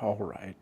All right.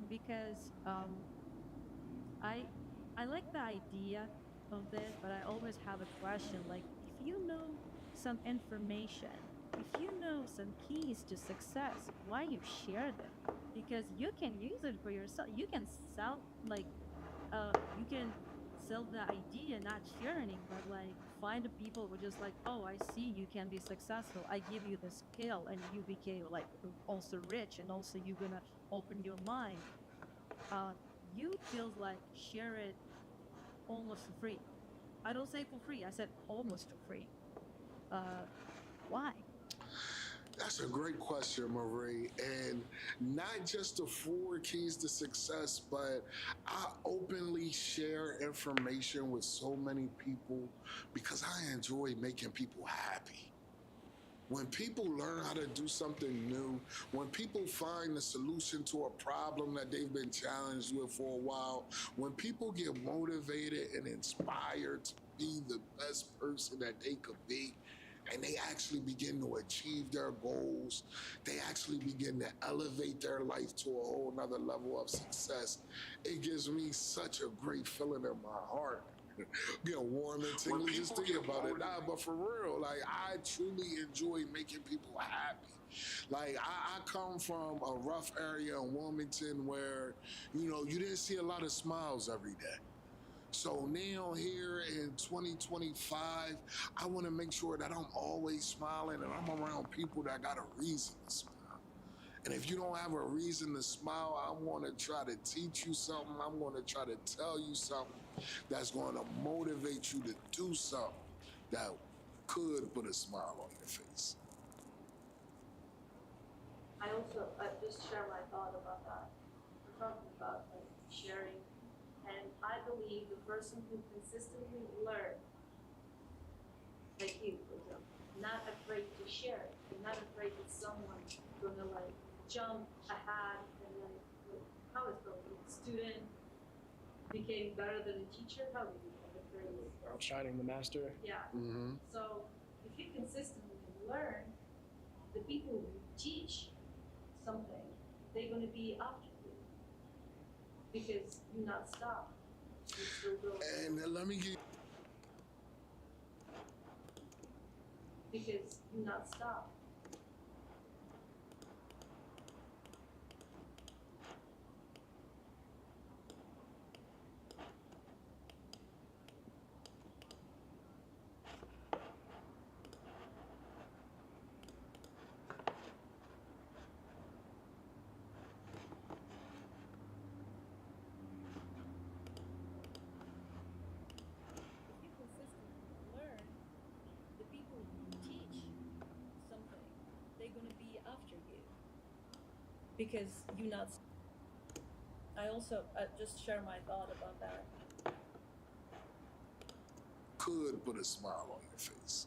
Because I I like the idea of this, but I always have a question. Like, if you know some information, if you know some keys to success, why you share them? Because you can use it for yourself. You can sell you can sell the idea, not sharing, but like find the people who just like, oh, I see you can be successful. I give you the skill, and you became like also rich, and also you're gonna open your mind. uh, you feels like share it almost for free. I don't say for free. I said almost for free. Uh, why? That's a great question, Marie. And not just the four keys to success, but I openly share information with so many people because I enjoy making people happy. When people learn how to do something new, when people find the solution to a problem that they've been challenged with for a while, when people get motivated and inspired to be the best person that they could be, and they actually begin to achieve their goals, they actually begin to elevate their life to a whole nother level of success. It gives me such a great feeling in my heart. Get warm and When tingly just people thinking get about it. motivated. Nah, but for real, like I truly enjoy making people happy. Like I come from a rough area in Wilmington where, you didn't see a lot of smiles every day. So now here in 2025, I want to make sure that I'm always smiling and I'm around people that got a reason to smile. And if you don't have a reason to smile, I'm going to try to teach you something. I'm going to try to tell you something that's going to motivate you to do something that could put a smile on your face. I also just share my thought about that. We're talking about like sharing, and I believe the person who consistently learns, like you, for example, not afraid to share it, and not afraid that someone's gonna like jump ahead and like how is the student became better than a teacher? How do you do that? The phrase. Outshining the master. Yeah. Mm-hmm. So if you consistently learn, the people who teach something, they're going to be after you because you not stop. You still go And let me give because you not stop. because you not. I also just share my thought about that. Could put a smile on your face.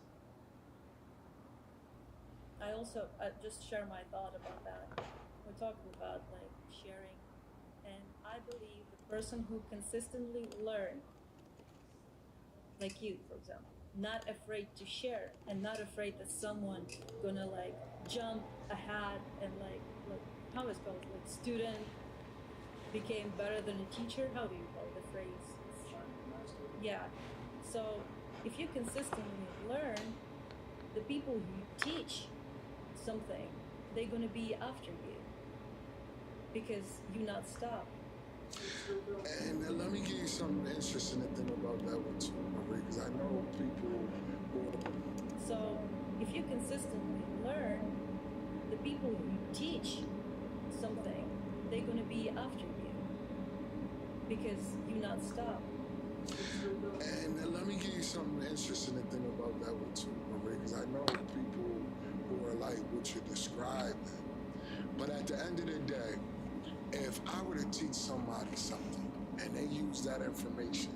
I also just share my thought about that. We're talking about like sharing, and I believe the person who consistently learn, like you, for example, not afraid to share and not afraid that someone gonna like jump ahead and like how is it called, like student became better than a teacher. How do you call the phrase? Yeah. So if you consistently learn, the people who teach something, they're gonna be after you because you not stop. And let me give you something interesting to think about that one too, Marie, because I know people who. So if you consistently learn, the people who teach something, they're gonna be after you because you not stop. And let me give you something interesting to think about that one too, Marie, because I know people who are like what you're describing. But at the end of the day, if I were to teach somebody something and they use that information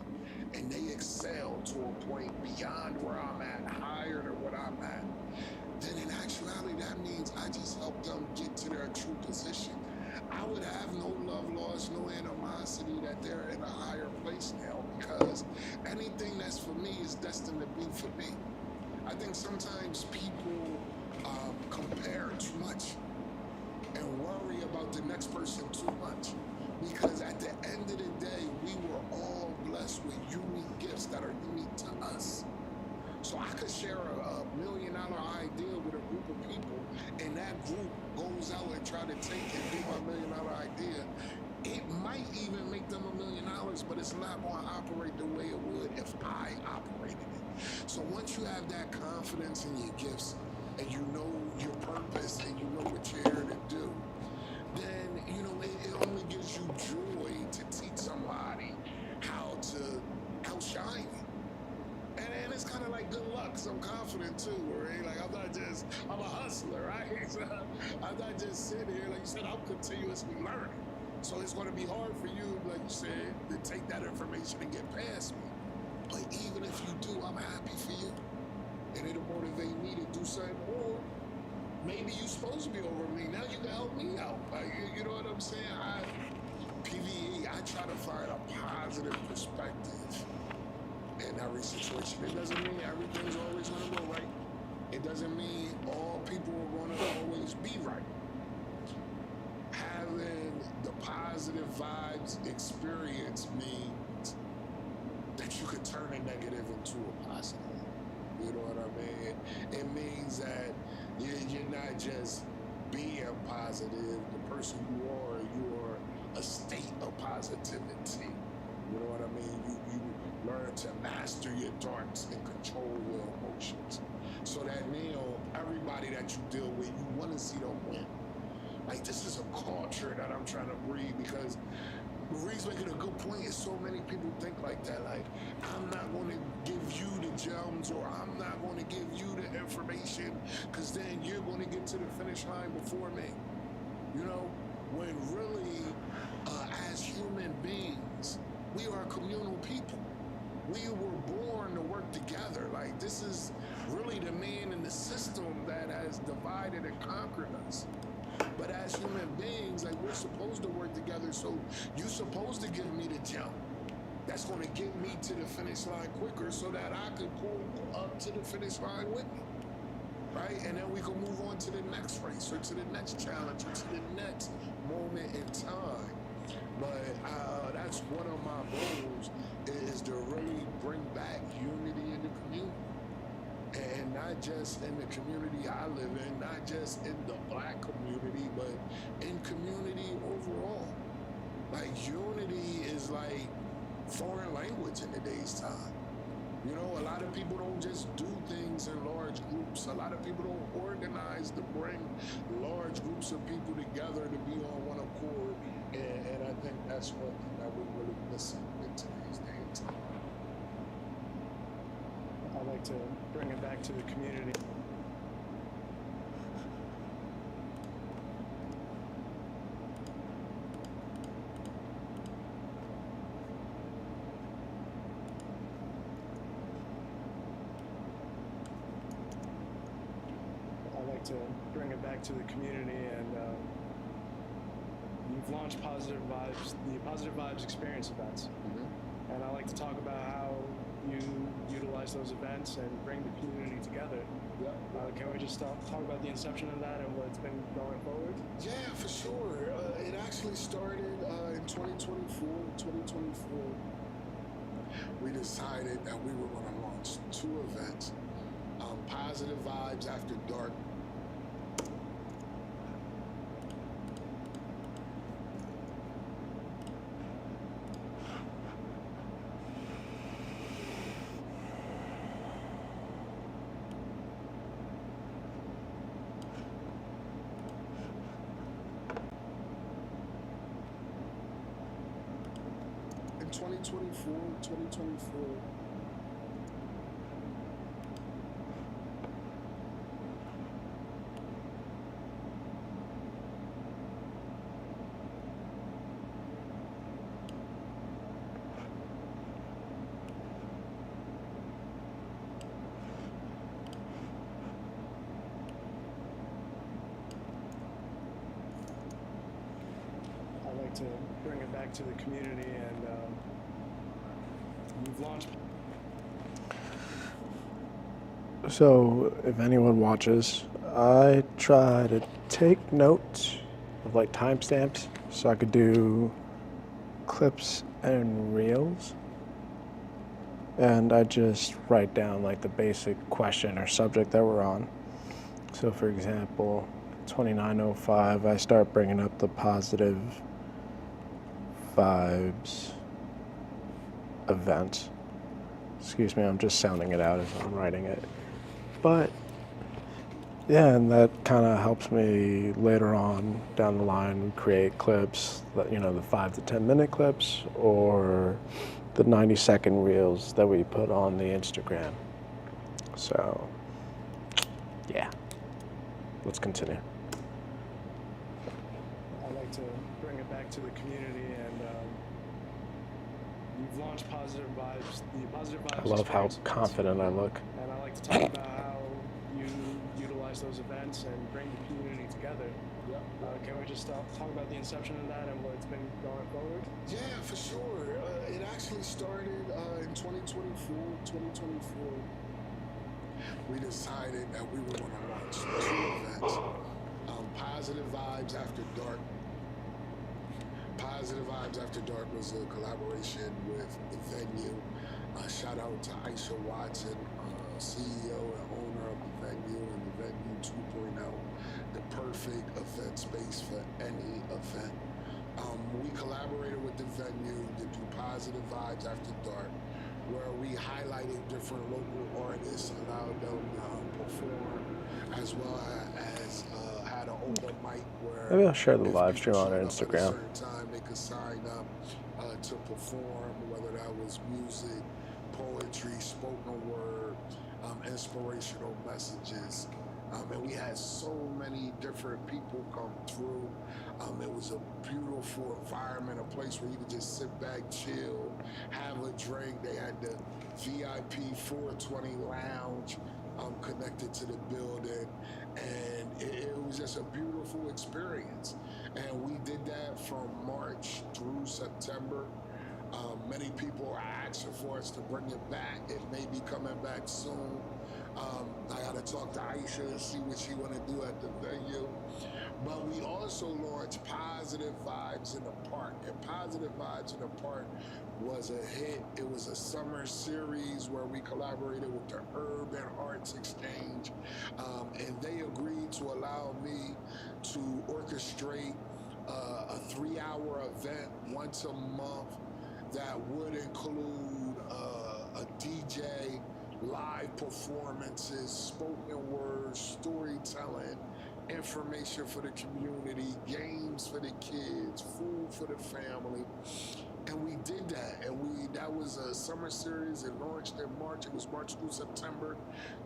and they excel to a point beyond where I'm at, higher than what I'm at, then in actuality, that means I just helped them get to their true position. I would have no love lost, no animosity that they're in a higher place now, because anything that's for me is destined to be for me. I think sometimes people compare too much and worry about the next person too much, because at the end of the day, we were all blessed with unique gifts that are unique to us. So I could share a $1 million idea with a group of people, and that group goes out and try to take and do my $1 million idea. It might even make them $1 million, but it's not going to operate the way it would if I operated it. So once you have that confidence in your gifts, and you know your purpose, and you know what you're here to do, then it only gives you joy to teach somebody how to outshine you. And it's kind of like good luck, because I'm confident too, right? Like I'm a hustler, right? So I'm not just sitting here, like you said, I'm continuously learning. So it's going to be hard for you, like you said, to take that information and get past me. But even if you do, I'm happy for you. And it'll motivate me to do something more. Maybe you're supposed to be over me. Now you can help me out. Like, you know what I'm saying? PvE, I try to find a positive perspective in every situation. It doesn't mean everything's always going to go right. It doesn't mean all people are going to always be right. Having the positive vibes experience means that you could turn a negative into a positive. You know what I mean? It means that you're not just being positive. The person you are a state of positivity. You know what I mean? You learn to master your thoughts and control your emotions. So that now, everybody that you deal with, you want to see them win. Like, this is a culture that I'm trying to breed, because Marie's making a good point. Is so many people think like that. Like, I'm not going to give you the gems, or I'm not going to give you the information, because then you're going to get to the finish line before me. You know, when really, as human beings, we are communal people. We were born to work together. Like, this is really the man in the system that has divided and conquered us. But as human beings, like, we're supposed to work together. So you're supposed to give me the jump that's going to get me to the finish line quicker, so that I could pull up to the finish line with me. Right? And then we can move on to the next race, or to the next challenge, or to the next moment in time. But that's one of my goals, is to really bring back unity in the community. And not just in the community I live in, not just in the Black community, but in community overall. Like, unity is like foreign language in today's time. You know, a lot of people don't just do things in large groups. A lot of people don't organize to bring large groups of people together to be on one accord. And I think that's one thing that we're really missing in today's day and time. I like to bring it back to the community. it back to the community, and you've launched the Positive Vibes Experience events. And I like to talk about how you utilize those events and bring the community together. Can we just talk about the inception of that and what's been going forward? Yeah, for sure. It actually started in 2024. We decided that we were going to launch 2 events. Positive Vibes After Dark. In 2024. I like to bring it back to the community, and you've launched. So, if anyone watches, I try to take notes of like timestamps so I could do clips and reels. And I just write down like the basic question or subject that we're on. So, for example, 2905, I start bringing up the Positive Vibes event. Excuse me, I'm just sounding it out as I'm writing it. But yeah, and that kind of helps me later on down the line create clips, the 5 to 10 minute clips or the 90-second reels that we put on the Instagram. So yeah, let's continue. I like to bring it back to the community, and you've launched the Positive Vibes I love how Experience events. confident I look. And I like to talk about how you utilize those events and bring the community together. Can we just talk about the inception of that and what's been going forward? Yeah, for sure. It actually started in 2024. We decided that we were going to launch 2 events. Positive Vibes After Dark. Positive Vibes After Dark was a collaboration with the venue. Shout out to Aisha Watson, CEO and owner of the venue, and the venue 2.0, the perfect event space for any event. We collaborated with the venue to do Positive Vibes After Dark, where we highlighted different local artists, allowed them to perform, as well as had an open mic where Maybe I'll share the if live people stream on showed up at a Instagram. certain time, they could sign up to perform, whether that was music, poetry, spoken word, inspirational messages. And we had so many different people come through. It was a beautiful environment, a place where you could just sit back, chill, have a drink. They had the VIP 420 lounge connected to the building, and it was just a beautiful experience. And we did that from March through September. Many people are asking for us to bring it back. It may be coming back soon. I got to talk to Aisha and see what she want to do at the venue. But we also launched Positive Vibes in the Park. And Positive Vibes in the Park was a hit. It was a summer series where we collaborated with the Urban Arts Exchange. And they agreed to allow me to orchestrate a 3-hour event once a month that would include a DJ, live performances, spoken words, storytelling, information for the community, games for the kids, food for the family. And we did that, and that was a summer series. It launched in March. It was March through September,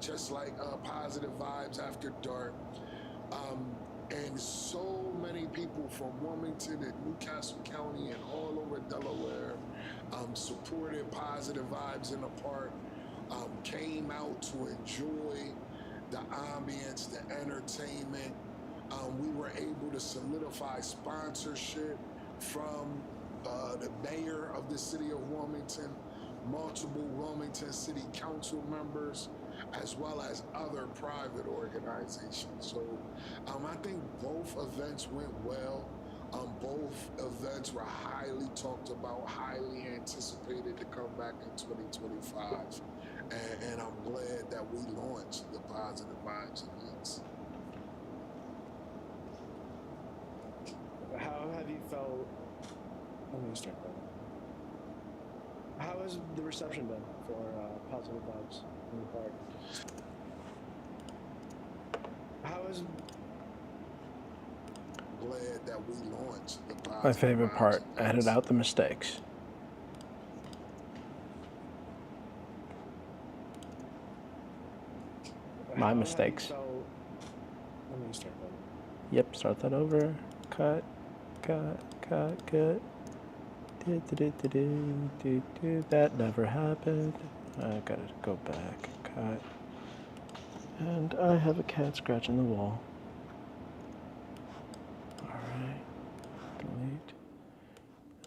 just like Positive Vibes After Dark. And so many people from Wilmington and Newcastle County and all over Delaware supported Positive Vibes in the Park, came out to enjoy the ambience, the entertainment, to solidify sponsorship from the mayor of the city of Wilmington, multiple Wilmington City Council members, as well as other private organizations. So I think both events went well. Both events were highly talked about, highly anticipated to come back in 2025. And I'm glad that we launched the Positive Vibes events. How have you felt? Let me start that. How has the reception been for Positive Vibes in the park? How is? Glad that we launched the Positive My favorite Vibes part, events. edit out the mistakes. My mistakes. Let me start that. Yep, start that over. Cut. That never happened. I gotta go back. Cut. And I have a cat scratching the wall. Alright. Delete.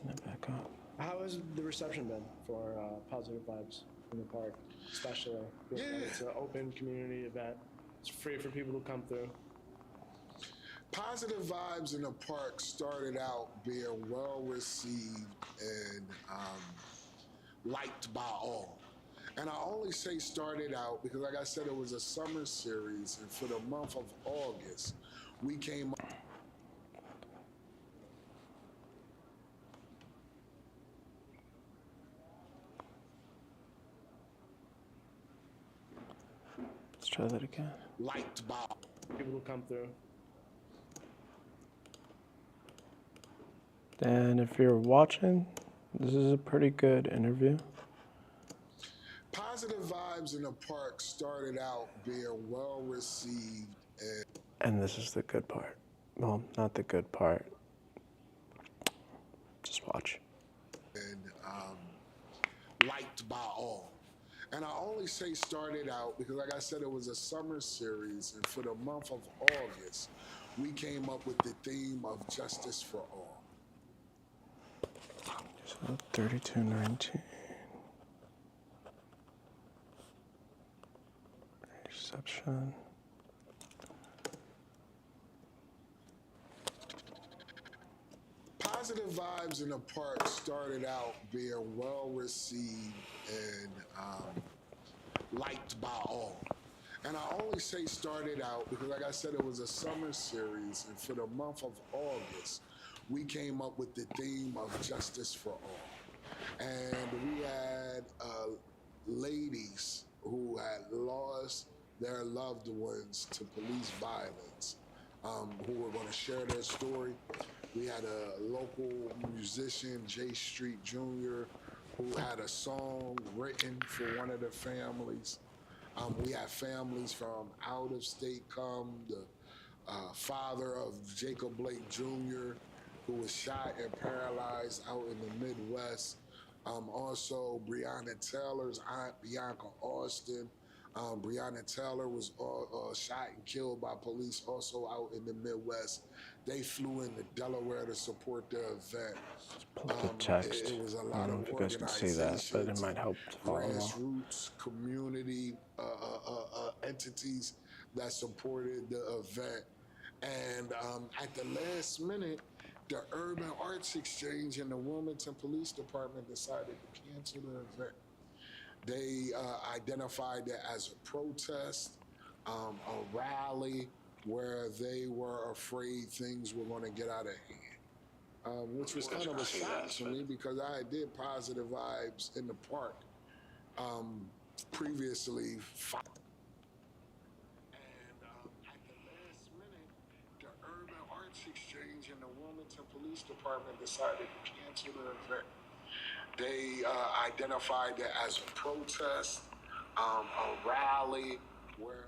And then back up. How has the reception been for Positive Vibes in the park, especially? Yeah. It's an open community event. It's free for people to come through. Positive Vibes in the park started out being well received and liked by all. And I only say started out because, like I said, it was a summer series, and for the month of August, we came up. Let's try that again. Liked by People to come through. And if you're watching, this is a pretty good interview. Positive Vibes in the park started out being well received And this is the good part. Well, not the good part. Just watch. and liked by all. And I only say started out because, like I said, it was a summer series, and for the month of August, we came up with the theme of Justice for All. So 3219. Reception. Positive Vibes in the park started out being well received and liked by all. And I only say started out because, like I said, it was a summer series, and for the month of August, we came up with the theme of Justice for All. And we had ladies who had lost their loved ones to police violence, who were going to share their story. We had a local musician, J Street Jr., who had a song written for one of the families. We had families from out of state come. The father of Jacob Blake Jr., who was shot and paralyzed out in the Midwest. Also, Breonna Taylor's aunt, Bianca Austin. Breonna Taylor was shot and killed by police also out in the Midwest. They flew into Delaware to support the event. Pull up the text. It was a I lot don't know of if you guys can see that, but it might help to follow along. grassroots community entities that supported the event. And at the last minute, the Urban Arts Exchange and the Wilmington Police Department decided to cancel the event. They identified it as a protest, a rally, where they were afraid things were going to get out of hand, which was kind of a shock to me because I did Positive Vibes in the park previously. And at the last minute, the Urban Arts Exchange and the Wilmington Police Department decided to cancel the event. They identified it as a protest, a rally, where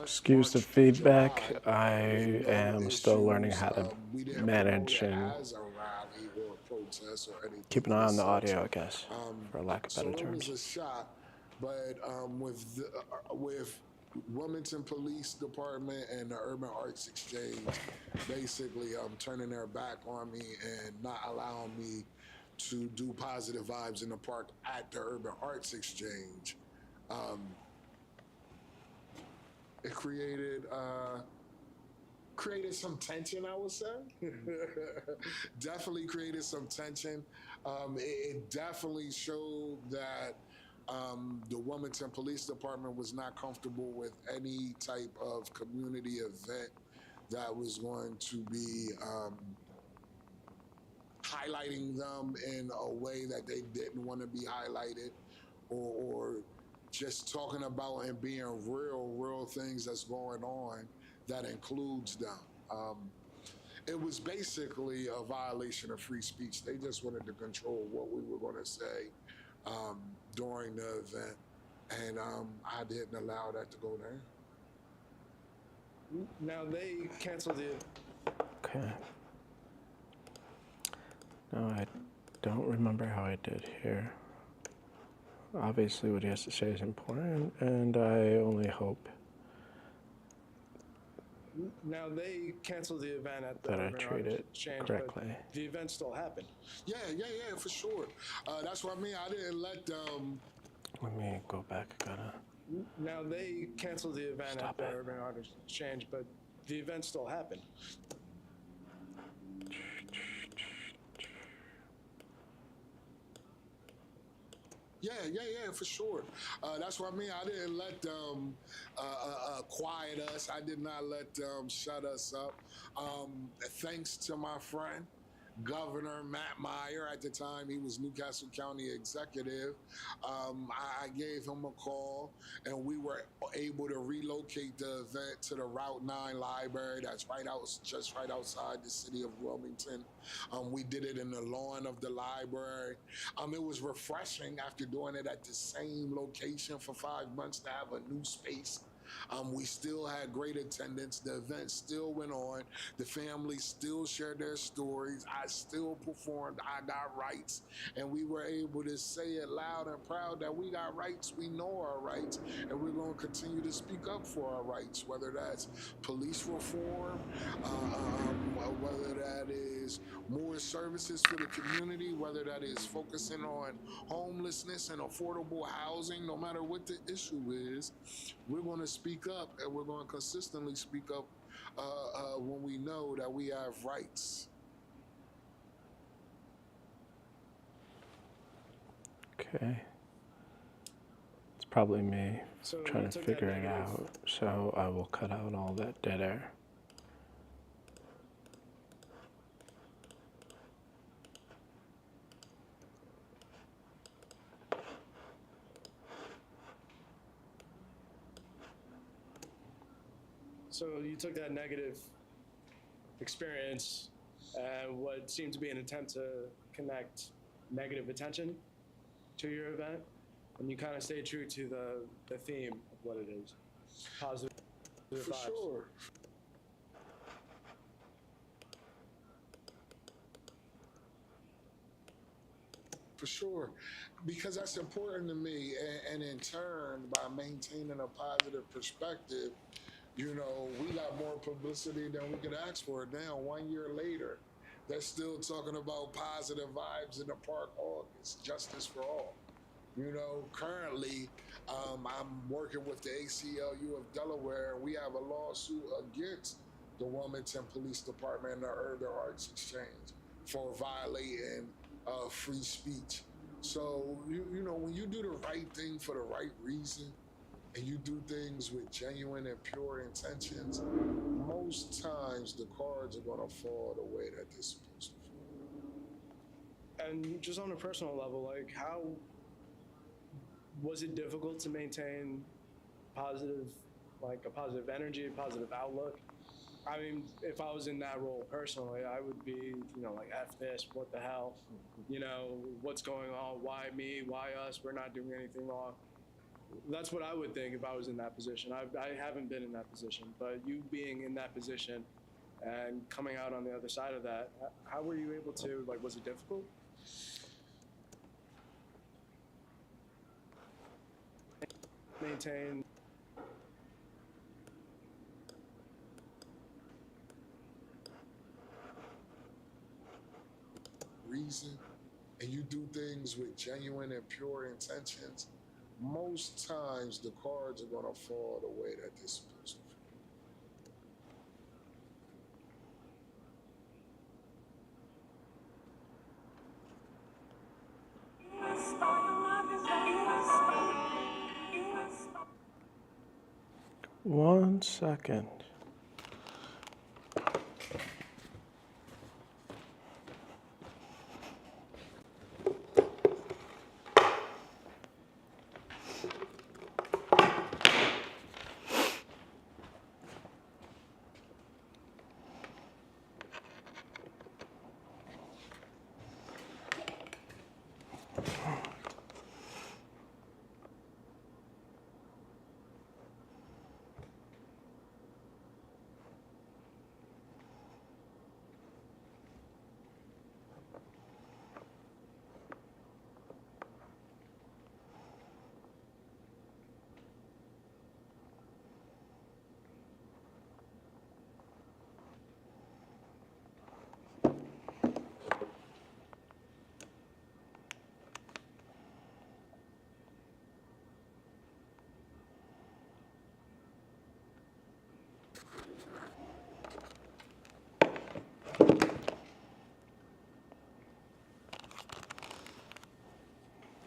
Excuse the feedback. I am still learning how to manage and keep an eye on the audio, I guess, for lack of better terms. It was a shot But with Wilmington Police Department and the Urban Arts Exchange basically turning their back on me and not allowing me to do positive vibes in the park at the Urban Arts Exchange, it created some tension, I would say. Definitely created some tension. It definitely showed that the Wilmington Police Department was not comfortable with any type of community event that was going to be highlighting them in a way that they didn't want to be highlighted, or just talking about and being real things that's going on that includes them. It was basically a violation of free speech. They just wanted to control what we were going to say during the event, and I didn't allow that to go there. Now they canceled the. Okay. No, I don't remember how I did here. Obviously, what he has to say is important, and I only hope Now they canceled the event at the that I Urban treat Arts it Exchange, correctly. but the event still happened. Yeah, for sure. That's what I mean. I didn't let them. Let me go back. I gotta. Now they canceled the event Stop at the it. Urban Arts Exchange, but the event still happened. Yeah, for sure. That's what I mean. I didn't let them quiet us. I did not let them shut us up. Thanks to my friend, Governor Matt Meyer. At the time, he was Newcastle County Executive. I gave him a call, and we were able to relocate the event to the Route 9 Library. That's just right outside the city of Wilmington. We did it in the lawn of the library. It was refreshing after doing it at the same location for 5 months to have a new space. We still had great attendance. The event still went on. The family still shared their stories. I still performed. I got rights. And we were able to say it loud and proud that we got rights. We know our rights. And we're going to continue to speak up for our rights, whether that's police reform, whether that is more services for the community, whether that is focusing on homelessness and affordable housing. No matter what the issue is, we're going to speak up, and we're going to consistently speak up when we know that we have rights. Okay. It's probably me So trying you to took figure that it negative- out. So I will cut out all that dead air. So you took that negative experience and what seemed to be an attempt to connect negative attention to your event, and you kind of stayed true to the theme of what it is. Positive For vibes. sure. For sure, because that's important to me, and in turn, by maintaining a positive perspective, you know, we got more publicity than we could ask for. Now, 1 year later, they're still talking about positive vibes in the park. August, justice for all. You know, currently, I'm working with the ACLU of Delaware, and we have a lawsuit against the Wilmington Police Department and the Urban Arts Exchange for violating free speech. So, you know, when you do the right thing for the right reason, and you do things with genuine and pure intentions, most times the cards are going to fall the way that they're supposed to fall. And just on a personal level, like, how was it difficult to maintain positive, like a positive energy, positive outlook? I mean, if I was in that role personally, I would be, you know, like, F this, what the hell? You know, what's going on? Why me? Why us? We're not doing anything wrong. That's what I would think if I was in that position. I haven't been in that position, but you being in that position and coming out on the other side of that, how were you able to, like, was it difficult? maintain. Reason, and you do things with genuine and pure intentions, most times the cards are going to fall the way that they're supposed to. One second.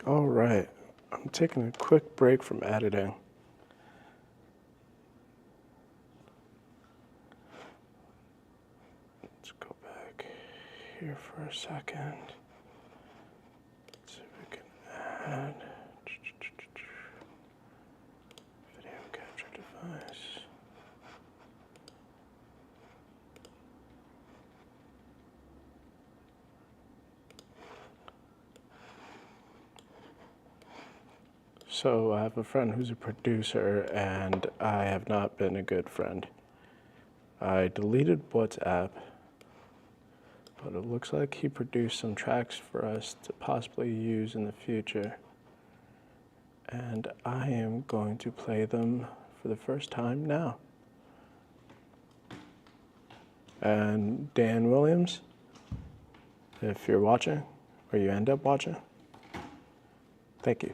All right, I'm taking a quick break from editing. Let's go back here for a second. Let's see if we can add video capture device. So I have a friend who's a producer, and I have not been a good friend. I deleted WhatsApp, but it looks like he produced some tracks for us to possibly use in the future. And I am going to play them for the first time now. And Dan Williams, if you're watching, or you end up watching, thank you.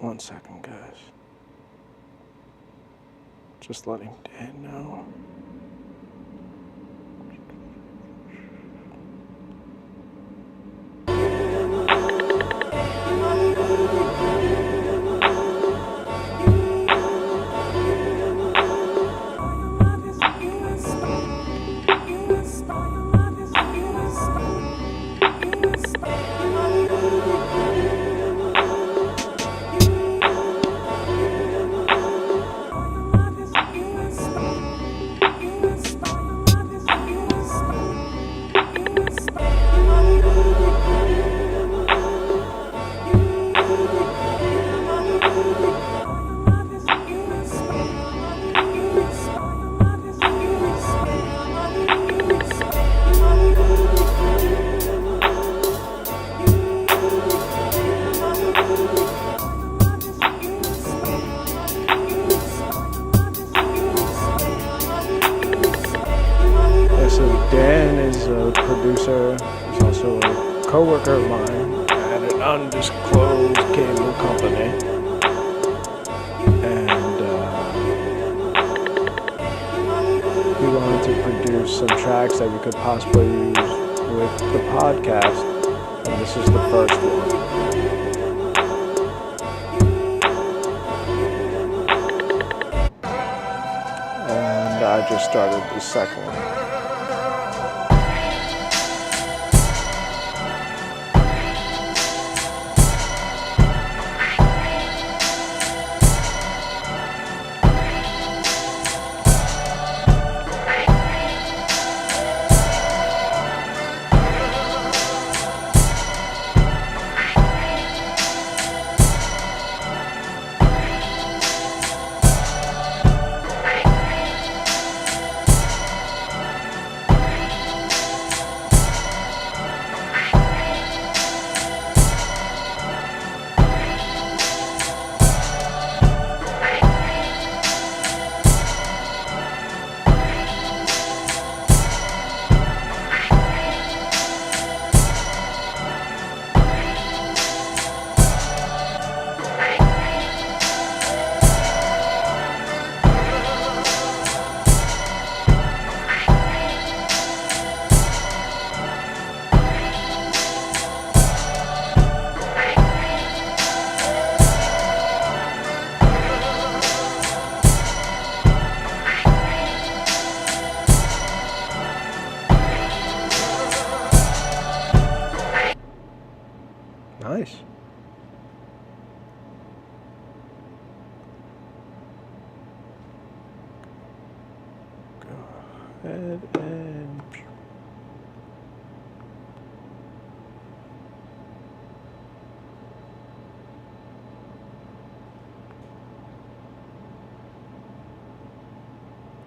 One second, guys. Just letting Dan know. Dan is a producer. He's also a co-worker of mine at an undisclosed cable company. And he wanted to produce some tracks that we could possibly use with the podcast. And this is the first one. And I just started the second one. Nice. Go ahead and...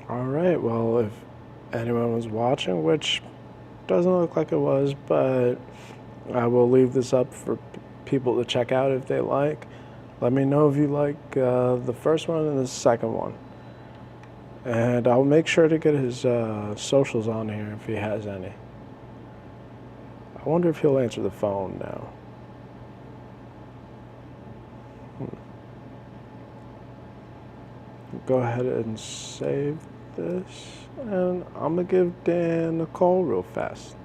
All right, well, if anyone was watching, which doesn't look like it was, but I will leave this up for people to check out if they like. Let me know if you like the first one and the second one. And I'll make sure to get his socials on here if he has any. I wonder if he'll answer the phone now. Go ahead and save this, and I'm gonna give Dan a call real fast.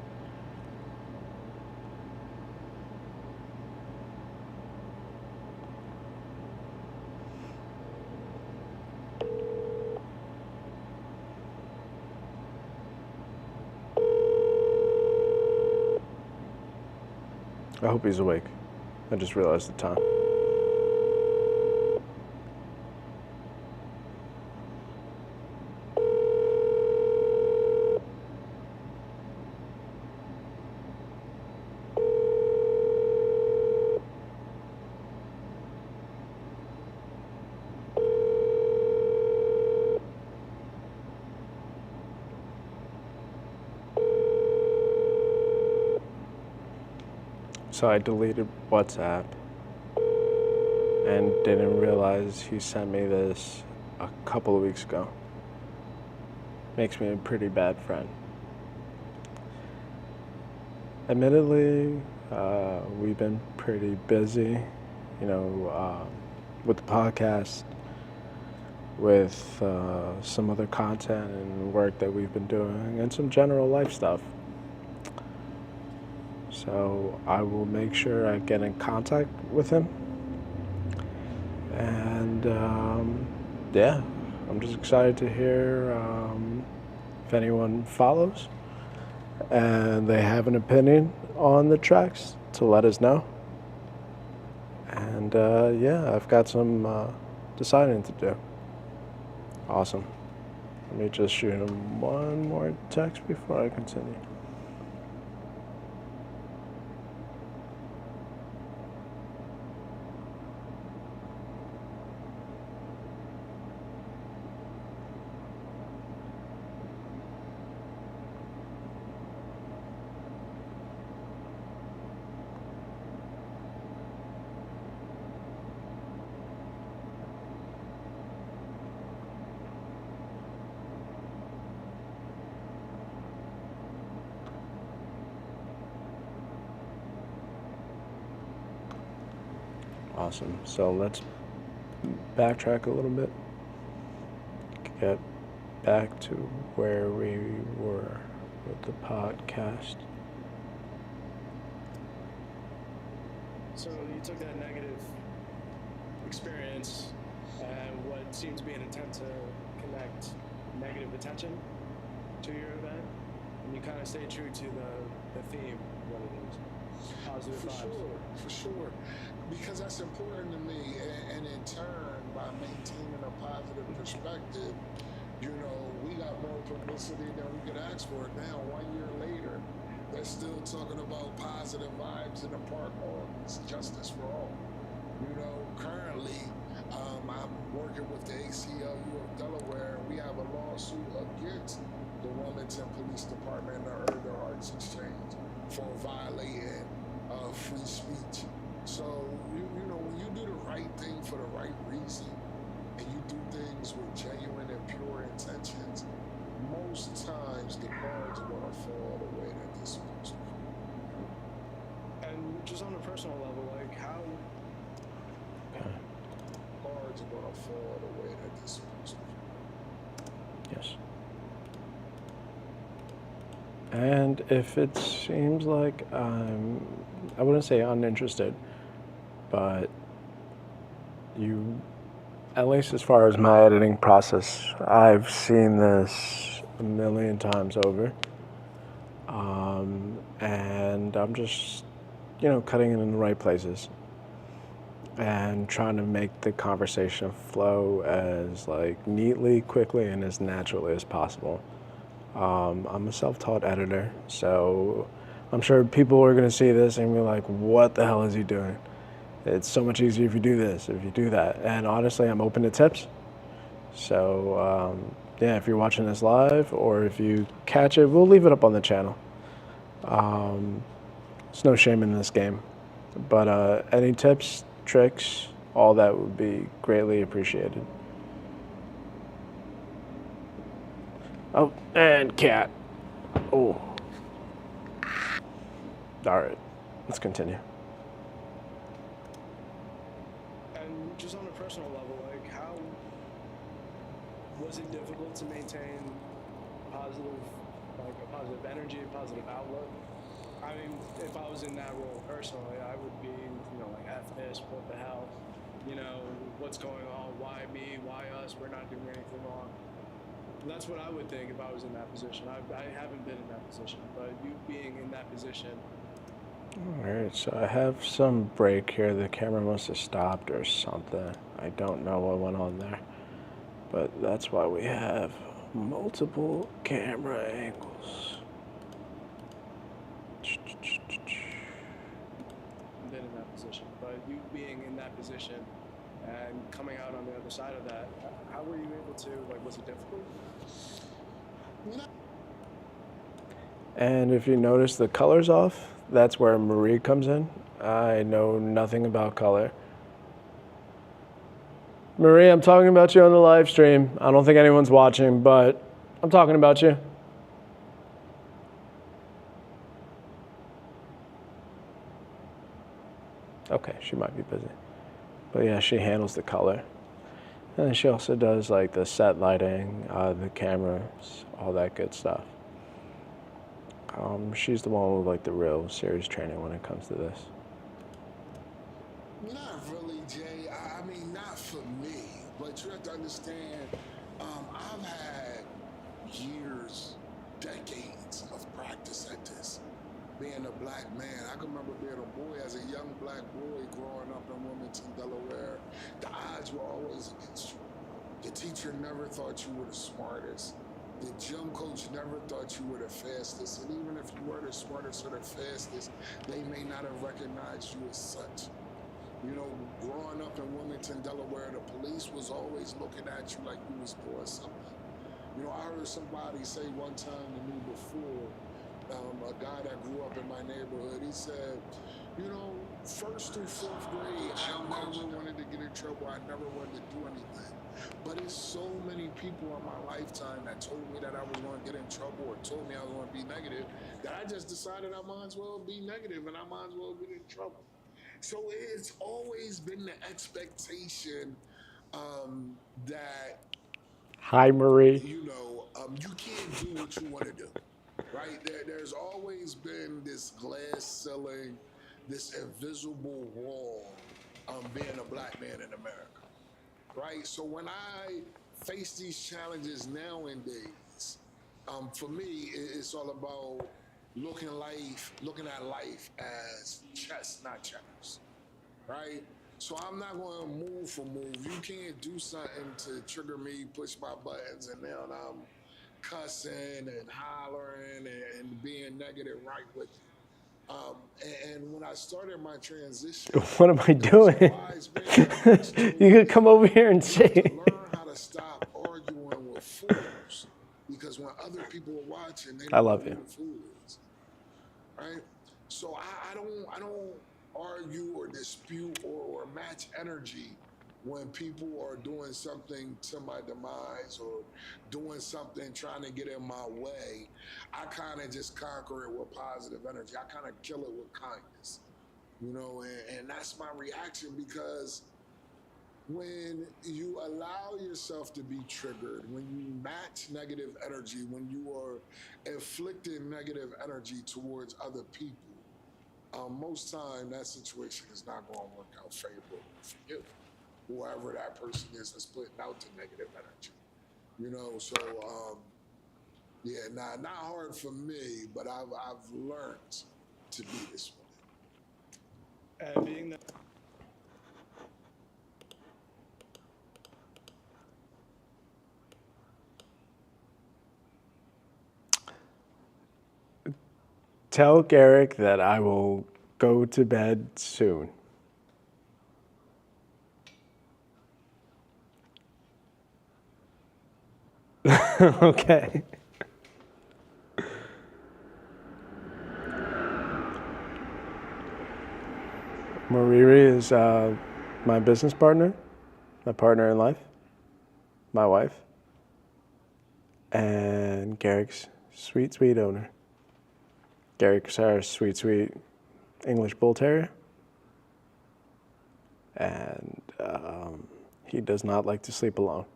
I hope he's awake. I just realized the time. So I deleted WhatsApp and didn't realize he sent me this a couple of weeks ago. Makes me a pretty bad friend. Admittedly, we've been pretty busy, with the podcast, with some other content and work that we've been doing, and some general life stuff. So I will make sure I get in contact with him. And yeah, I'm just excited to hear if anyone follows and they have an opinion on the tracks to let us know. And yeah, I've got some deciding to do. Awesome. Let me just shoot him one more text before I continue. Awesome. So let's backtrack a little bit. Get back to where we were with the podcast. So you took that negative experience and what seemed to be an attempt to connect negative attention to your event, and you kind of stayed true to the theme of what it is. Positive vibes. For sure. Because that's important to me, and in turn, by maintaining a positive perspective, we got more publicity than we could ask for. Now, 1 year later, they're still talking about positive vibes in the park on Justice for All. Currently, I'm working with the ACLU of Delaware, and we have a lawsuit against the Wilmington Police Department and the Urban Arts Exchange for violating free speech. So, when you do the right thing for the right reason, and you do things with genuine and pure intentions, most times the cards are going to fall the way that they're supposed to. And just on a personal level, like how cards are going to fall the way that they're supposed to. Yes. And if it seems like I wouldn't say uninterested, but you, at least as far as my editing process, I've seen this a million times over. And I'm just cutting it in the right places and trying to make the conversation flow as like neatly, quickly, and as naturally as possible. I'm a self-taught editor, so I'm sure people are going to see this and be like, what the hell is he doing? It's so much easier if you do this, if you do that. And honestly, I'm open to tips. So yeah, if you're watching this live or if you catch it, we'll leave it up on the channel. There's no shame in this game. But any tips, tricks, all that would be greatly appreciated. Oh, and cat. Oh. All right, let's continue. And just on a personal level, like, how was it difficult to maintain a positive energy, a positive outlook? I mean, if I was in that role personally, I would be, like, F this, what the hell, what's going on, why me, why us, we're not doing anything wrong. That's what I would think if I was in that position. I haven't been in that position, but you being in that position. All right, so I have some break here. The camera must have stopped or something. I don't know what went on there, but that's why we have multiple camera angles. Been in that position, but you being in that position and coming out on the other side of that, how were you able to, like, was it difficult? And if you notice the color's off, that's where Marie comes in. I know nothing about color. Marie, I'm talking about you on the live stream. I don't think anyone's watching, but I'm talking about you. Okay, she might be busy. But yeah, she handles the color. And then she also does like the set lighting, the cameras, all that good stuff. She's the one with like the real serious training when it comes to this. Not really, Jay. I mean, not for me. But you have to understand, I've had years, decades of practice at this. Being a black man, I can remember being a boy, as a young black boy growing up in Wilmington, Delaware. The odds were always against you. The teacher never thought you were the smartest. The gym coach never thought you were the fastest. And even if you were the smartest or the fastest, they may not have recognized you as such. Growing up in Wilmington, Delaware, the police was always looking at you like you was doing something. I heard somebody say one time to me before, a guy that grew up in my neighborhood, he said, first through fourth grade, I never wanted to get in trouble. I never wanted to do anything. But it's so many people in my lifetime that told me that I was going to get in trouble or told me I was going to be negative that I just decided I might as well be negative and I might as well get in trouble. So it's always been the expectation that Hi, Marie. you can't do what you want to do, right? There's always been this glass ceiling, this invisible wall, being a black man in America, right? So when I face these challenges nowadays, for me, it's all about looking at life as chess, not checkers, right? So I'm not going to move for move. You can't do something to trigger me, push my buttons, and then I'm cussing and hollering and being negative right with you. And when I started my transition, What am I doing? You could come over here and say. Learn how to stop arguing with fools, because when other people are watching, they I know love who you. the fool is, right? So I don't argue or dispute or match energy when people are doing something to my demise or doing something trying to get in my way. I kind of just conquer it with positive energy. I kind of kill it with kindness, and that's my reaction, because when you allow yourself to be triggered, when you match negative energy, when you are inflicting negative energy towards other people, most time that situation is not going to work out favorably for you, whoever that person is that's putting out the negative energy. So yeah, not hard for me, but I've learned to be this way. And being that Tell Garrick that I will go to bed soon. Okay. Mariri is my business partner, my partner in life, my wife, and Garrick's sweet, sweet owner. Garrick's our sweet, sweet English Bull Terrier, and he does not like to sleep alone.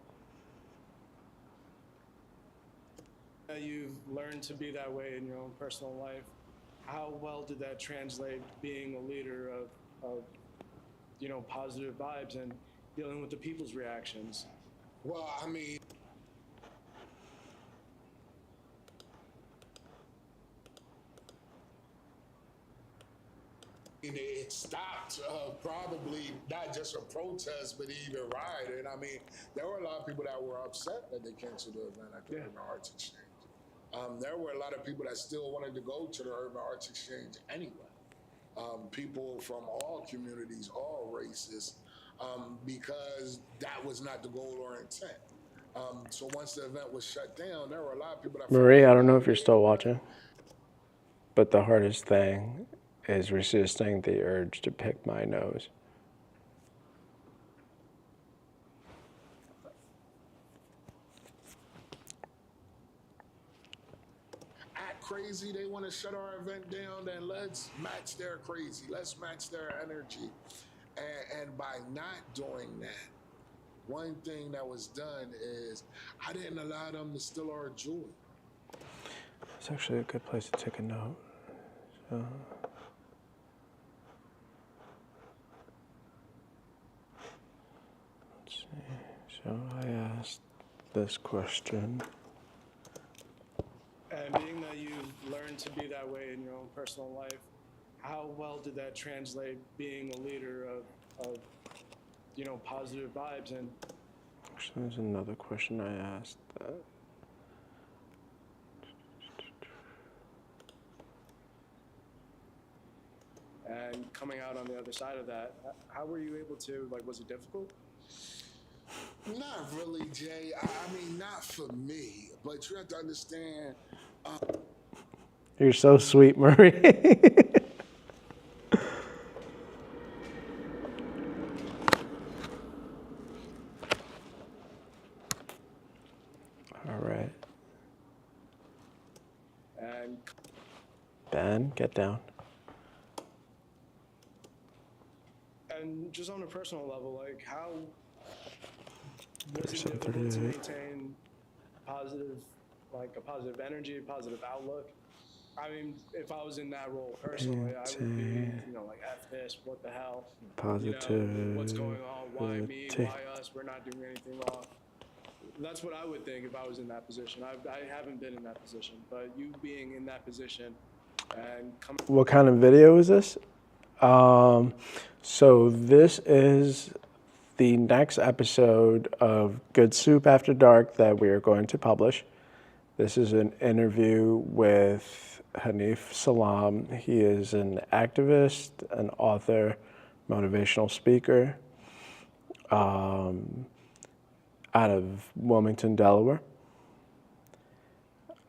you've learned to be that way in your own personal life, how well did that translate being a leader of positive vibes and dealing with the people's reactions? Well, I mean, it stopped probably not just a protest, but even riot. And I mean, there were a lot of people that were upset that they canceled the event at the Urban Arts Exchange. There were a lot of people that still wanted to go to the Urban Arts Exchange anyway. People from all communities, all races, because that was not the goal or intent. So once the event was shut down, there were a lot of people that. Marie, I don't know if you're still watching, but the hardest thing is resisting the urge to pick my nose. Act crazy, they want to shut our event down, then let's match their crazy. Let's match their energy. And by not doing that, one thing that was done is I didn't allow them to steal our joy. It's actually a good place to take a note. So, let's see. So I asked this question. And being that you've learned to be that way in your own personal life, how well did that translate being a leader of positive vibes? And actually, there's another question I asked that. And coming out on the other side of that, how were you able to, was it difficult? Not really, Jay. I mean, not for me, but you have to understand. You're so sweet, Marie. All right. And Ben, get down. And just on a personal level, how was it difficult to maintain positive, a positive energy, positive outlook? I mean, if I was in that role personally, I would be, F this, what the hell? Positive. What's going on? Why me? Why us? We're not doing anything wrong. That's what I would think if I was in that position. I haven't been in that position, but you being in that position and coming. What kind of video is this? So this is the next episode of Good Soup After Dark that we are going to publish. This is an interview with Hanif Salam. He is an activist, an author, motivational speaker out of Wilmington, Delaware.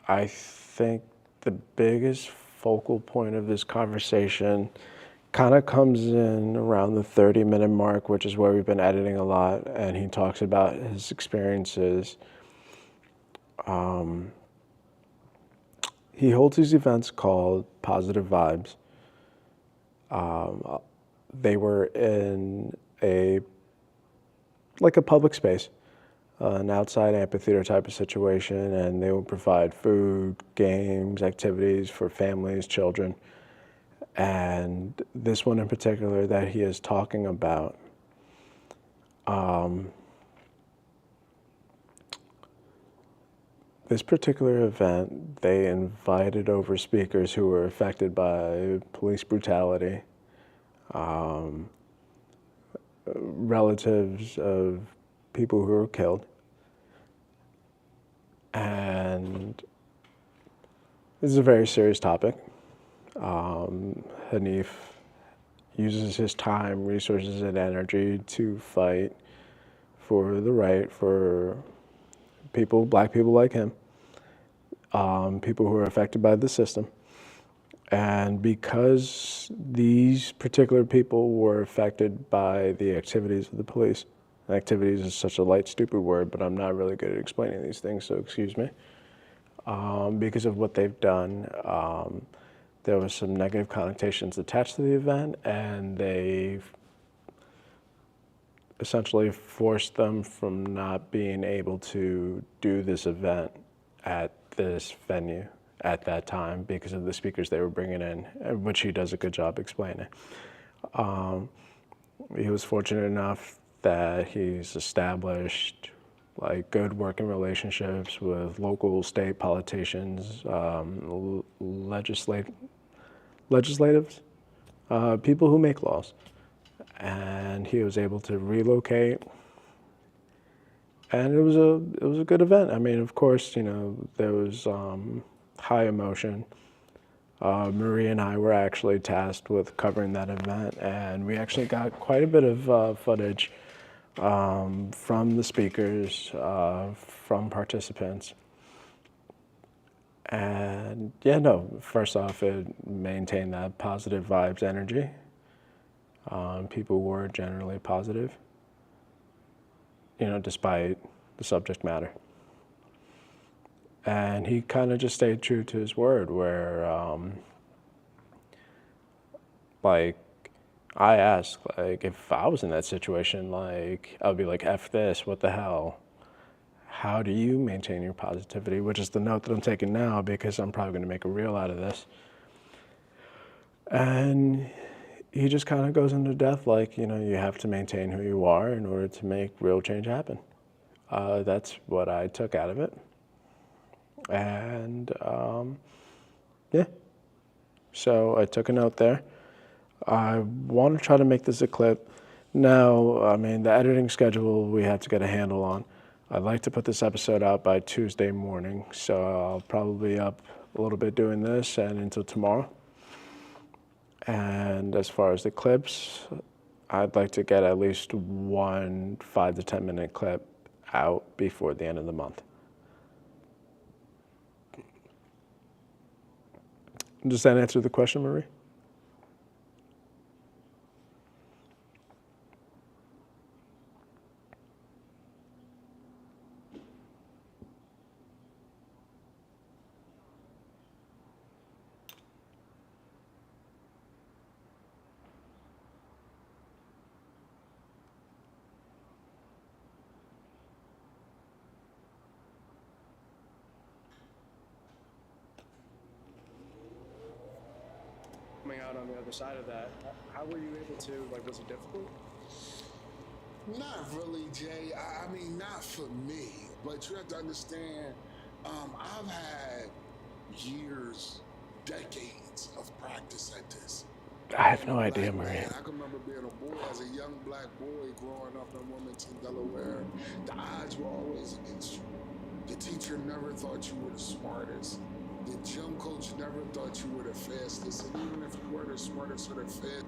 I think the biggest focal point of this conversation kind of comes in around the 30-minute mark, which is where we've been editing a lot, and he talks about his experiences. He holds these events called Positive Vibes. They were in a public space, an outside amphitheater type of situation, and they would provide food, games, activities for families, children. And this one in particular that he is talking about, this particular event, they invited over speakers who were affected by police brutality. relatives of people who were killed. And this is a very serious topic. Hanif uses his time, resources, and energy to fight for the right for people, black people like him, people who are affected by the system. And because these particular people were affected by the activities of the police, activities is such a light, stupid word, but I'm not really good at explaining these things, so excuse me. Because of what they've done, there was some negative connotations attached to the event, and they essentially forced them from not being able to do this event at this venue at that time because of the speakers they were bringing in, which he does a good job explaining. He was fortunate enough that he's established like good working relationships with local, state politicians, legislatives, people who make laws. And he was able to relocate, and it was a good event. I mean, of course, you know, there was high emotion. Marie and I were actually tasked with covering that event, and we actually got quite a bit of footage from the speakers, from participants. And yeah, no, first off, it maintained that positive vibes energy. People were generally positive, you know, despite the subject matter. And he kind of just stayed true to his word where, like, I asked, like, if I was in that situation, like, I would be like, F this, what the hell? How do you maintain your positivity? Which is the note that I'm taking now because I'm probably going to make a reel out of this. And he just kind of goes into depth like, you know, you have to maintain who you are in order to make real change happen. That's what I took out of it. And yeah, so I took a note there. I want to try to make this a clip. Now, I mean, the editing schedule we have to get a handle on. I'd like to put this episode out by Tuesday morning, so I'll probably be up a little bit doing this and until tomorrow. And as far as the clips, I'd like to get at least one 5 to 10 minute clip out before the end of the month. Does that answer the question, Marie? Coming out on the other side of that, how were you able to, like, was it difficult? Not really, Jay. I mean, not for me, but you have to understand, I've had years, decades of practice at this. I have no idea, Marie. I can remember being a boy, as a young black boy growing up in Wilmington, Delaware. The odds were always against you. The teacher never thought you were the smartest. The gym coach never thought you were the fastest. And even if you were the smartest or the fastest,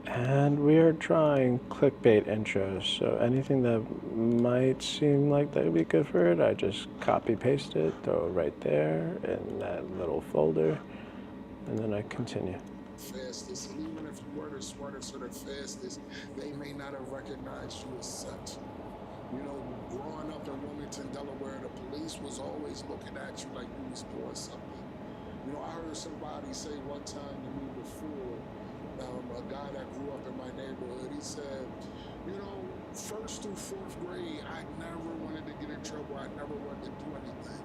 and we are trying clickbait intros, so anything that might seem like that would be good for it, I just copy paste it, throw it right there in that little folder, and then I continue. Fastest, and even if you were the smartest or the fastest, they may not have recognized you as such. You know, growing up in Wilmington, Delaware, the police was always looking at you like you was doing something. You know, I heard somebody say one time to me before, a guy that grew up in my neighborhood, he said, you know, 1st through 4th grade, I never wanted to get in trouble. I never wanted to do anything.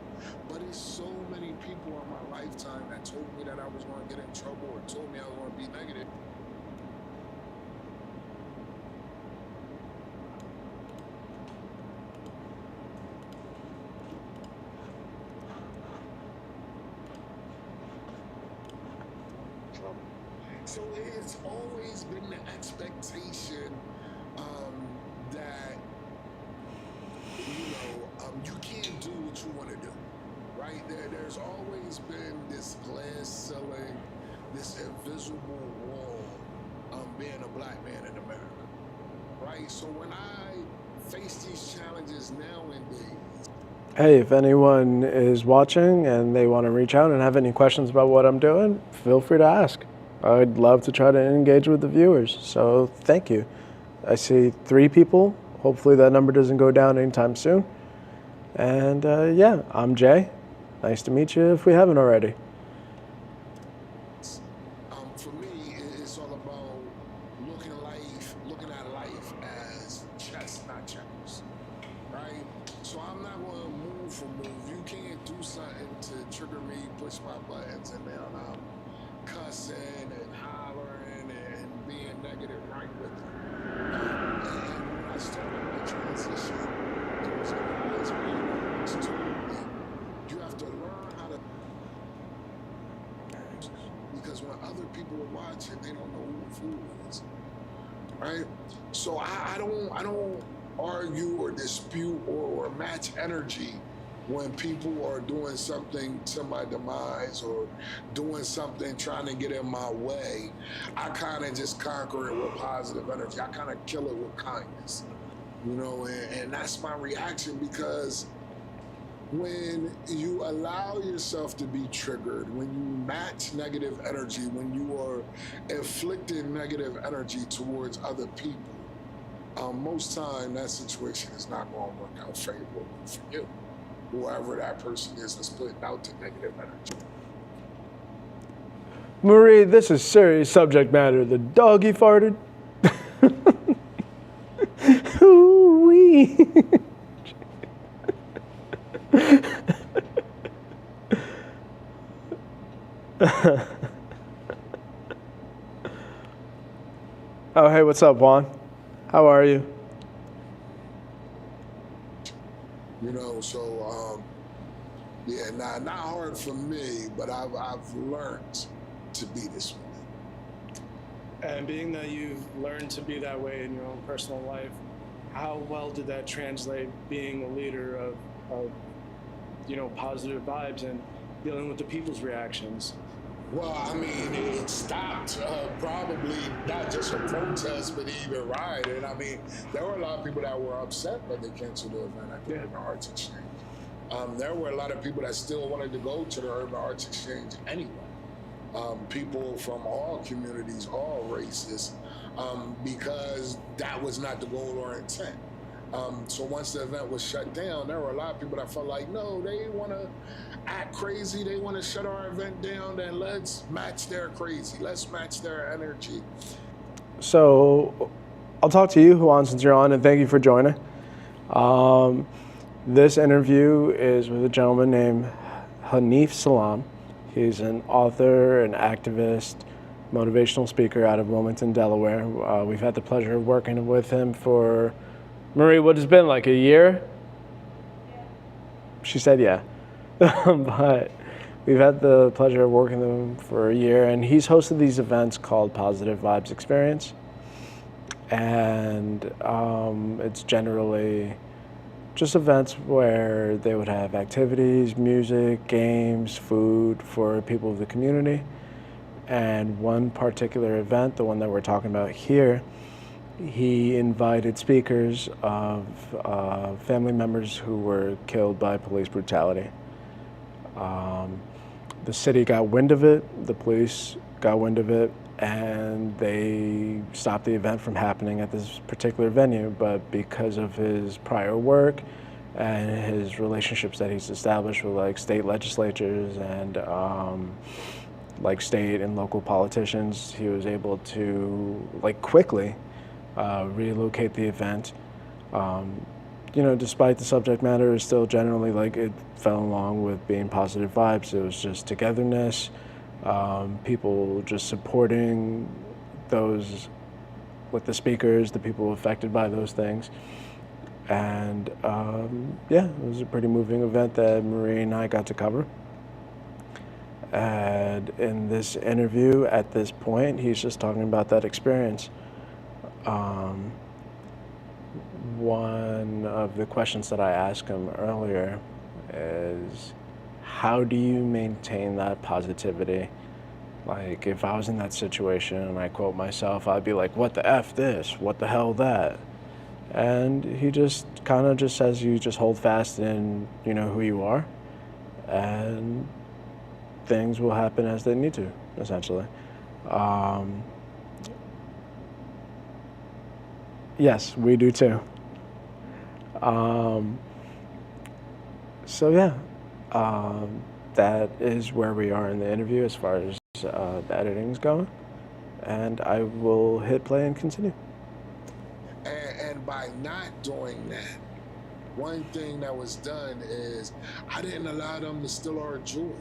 But it's so many people in my lifetime that told me that I was going to get in trouble or told me I was going to be negative. trouble. So it's always been the expectation that, you can't do what you want to do, right? There's always been this glass ceiling, this invisible wall, being a black man in America, right? So when I face these challenges nowadays, Hey, if anyone is watching and they want to reach out and have any questions about what I'm doing, feel free to ask. I'd love to try to engage with the viewers, so thank you. I see 3 people. Hopefully that number doesn't go down anytime soon. And yeah, I'm Jay. Nice to meet you if we haven't already. for me, it's all about looking at life as chess, not checkers, right? So I'm not going to move for move. You can't do something to trigger me, push my buttons, and then I'm cussing and hollering and being negative right with you. And when I started my transition, there was a wise man who told me, you have to learn how to, because when other people are watching, they don't know who the fool is, right? So I don't argue or dispute or match energy when people are doing something to my demise or doing something trying to get in my way. I kind of just conquer it with positive energy. I kind of kill it with kindness, and that's my reaction, because when you allow yourself to be triggered, when you match negative energy, when you are inflicting negative energy towards other people, most time that situation is not going to work out favorably for you, whoever that person is that's putting out the negative energy. Marie, this is serious subject matter. The doggy farted. Ooh-wee. Oh, hey, what's up, Juan? How are you? Yeah, not hard for me, but I've learned to be this way. And being that you've learned to be that way in your own personal life, how well did that translate being a leader of positive vibes and dealing with the people's reactions? Well, I mean, it stopped probably not just a protest, but even rioting. I mean, there were a lot of people that were upset that they canceled the event at the Urban Arts Exchange. There were a lot of people that still wanted to go to the Urban Arts Exchange anyway. People from all communities, all races, because that was not the goal or intent. So once the event was shut down, there were a lot of people that felt like, no, they want to act crazy, they want to shut our event down, then let's match their crazy, let's match their energy. So I'll talk to you, Juan, since you're on, and thank you for joining. This interview is with a gentleman named Hanif Salam. He's an author, an activist, motivational speaker out of Wilmington, Delaware. We've had the pleasure of working with him for, Marie, what has been like a year? Yeah. She said yeah. But we've had the pleasure of working with him for a year, and he's hosted these events called Positive Vibes Experience. And it's generally just events where they would have activities, music, games, food for people of the community. And one particular event, the one that we're talking about here, he invited speakers of family members who were killed by police brutality. The city got wind of it, the police got wind of it, and they stopped the event from happening at this particular venue. But because of his prior work and his relationships that he's established with like state legislatures and like state and local politicians, he was able to like quickly relocate the event. Despite the subject matter is still generally like it fell along with being positive vibes. It was just togetherness, people just supporting those, like the speakers, the people affected by those things. And yeah, it was a pretty moving event that Marie and I got to cover. And in this interview, at this point, he's just talking about that experience. One of the questions that I asked him earlier is, how do you maintain that positivity? Like, if I was in that situation and I quote myself, I'd be like, what the F this? What the hell that? And he just kind of just says, you just hold fast in, you know, who you are, and things will happen as they need to, essentially. Yes, we do too. So yeah, that is where we are in the interview as far as the editing is going. And I will hit play and continue. And by not doing that, one thing that was done is I didn't allow them to steal our joy.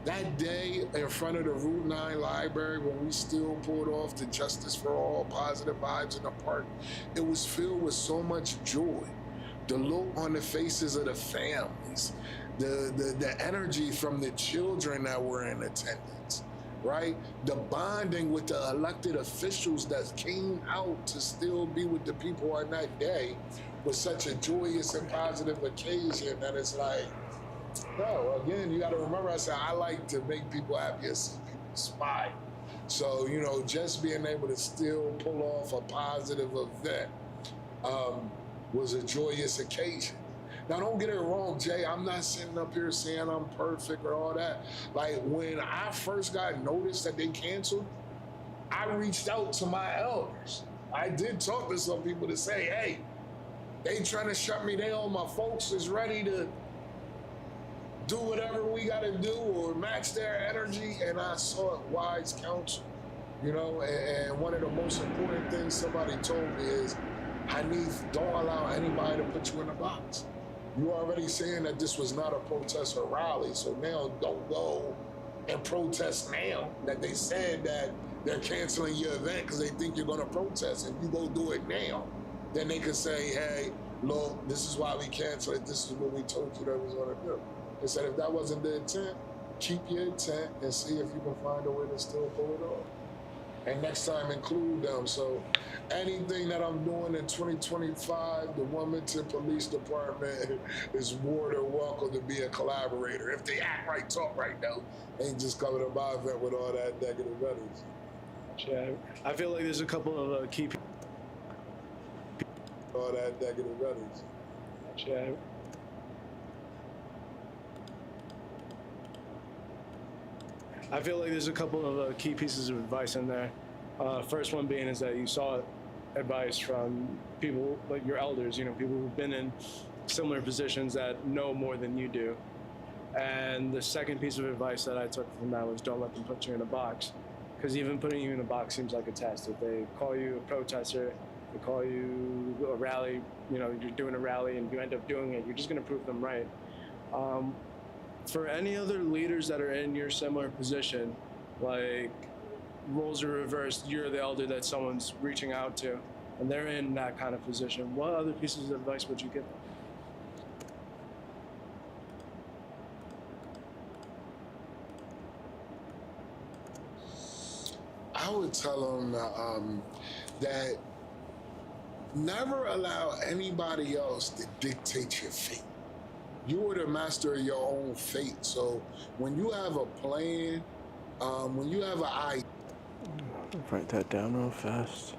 That day in front of the Route 9 library when we still pulled off the Justice for All positive vibes in the park, it was filled with so much joy. The look on the faces of the families, the energy from the children that were in attendance, right? The bonding with the elected officials that came out to still be with the people on that day was such a joyous and positive occasion that it's like, no, again, you got to remember, I said, I like to make people happy and see people smile. So, you know, just being able to still pull off a positive event was a joyous occasion. Now, don't get it wrong, Jay. I'm not sitting up here saying I'm perfect or all that. Like, when I first got noticed that they canceled, I reached out to my elders. I did talk to some people to say, hey, they trying to shut me down. My folks is ready to do whatever we got to do or match their energy, and I sought wise counsel, you know. And one of the most important things somebody told me is, don't allow anybody to put you in a box. You already saying that this was not a protest or rally, so now don't go and protest now that they said that they're canceling your event because they think you're going to protest. If you go do it now, then they can say, hey, look, this is why we canceled it. This is what we told you that we was going to do. They said if that wasn't the intent, keep your intent and see if you can find a way to still pull it off. And next time include them. So anything that I'm doing in 2025, the Wilmington Police Department is more than welcome to be a collaborator. If they act right, talk right, though. Ain't just coming to my event with all that negative energy. Yeah, I feel like there's a couple of key people. All that negative energy. Yeah. I feel like there's a couple of key pieces of advice in there. First one being is that you saw advice from people like your elders, you know, people who've been in similar positions that know more than you do. And the second piece of advice that I took from that was don't let them put you in a box. Because even putting you in a box seems like a test. If they call you a protester, they call you a rally, you know, you're doing a rally and you end up doing it, you're just gonna prove them right. For any other leaders that are in your similar position, like roles are reversed, you're the elder that someone's reaching out to, and they're in that kind of position, what other pieces of advice would you give them? I would tell them that never allow anybody else to dictate your fate. You are the master of your own fate. So when you have a plan, when you have an idea. Write that down real fast.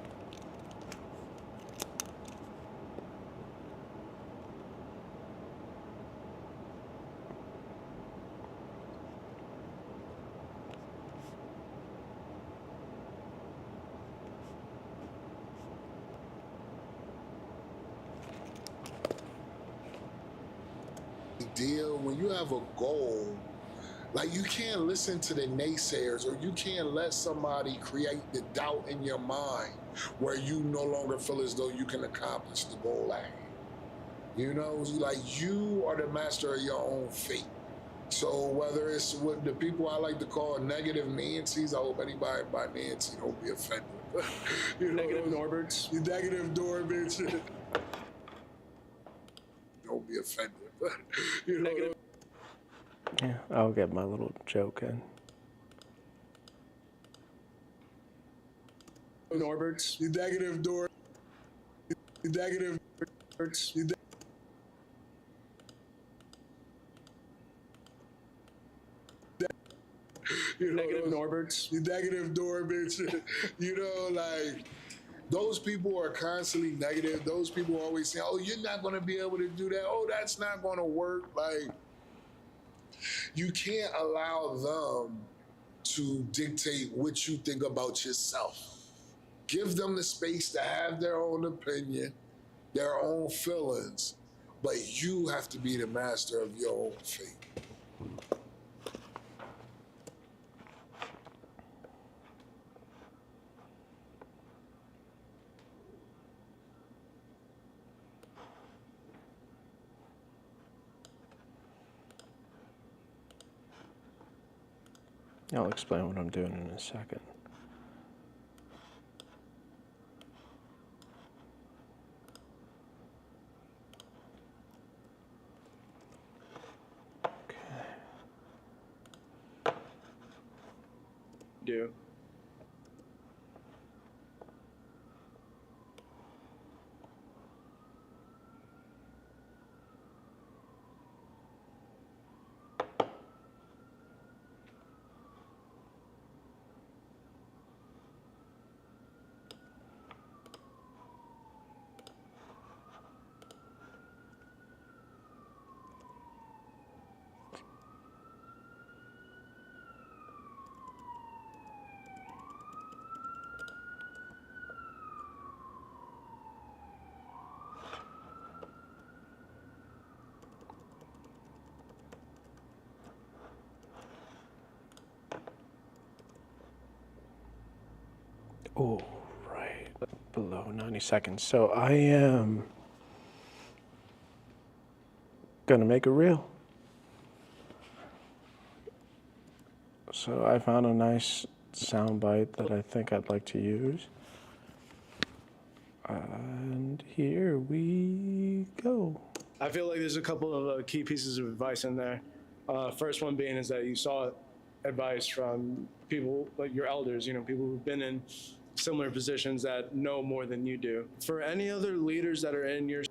When you have a goal, like you can't listen to the naysayers, or you can't let somebody create the doubt in your mind where you no longer feel as though you can accomplish the goal at hand. You know, like you are the master of your own fate. So whether it's with the people I like to call negative Nancy's, I hope anybody by Nancy don't be offended. You know, negative Norberts. You negative Norberts. Don't be offended. You know, Yeah, I'll get my little joke in. Norberts. You negative door. You negative. You Negative Norberts. You negative door, bitch. You know, like those people are constantly negative. Those people always say, "Oh, you're not going to be able to do that. Oh, that's not going to work." Like you can't allow them to dictate what you think about yourself. Give them the space to have their own opinion, their own feelings, but you have to be the master of your own fate. I'll explain what I'm doing in a second. Do. Oh, right. Below 90 seconds. So I am gonna make a reel. So I found a nice soundbite that I think I'd like to use. And here we go. I feel like there's a couple of key pieces of advice in there. First one being is that you saw advice from people like your elders, you know, people who've been in similar positions that know more than you do. For any other leaders that are in your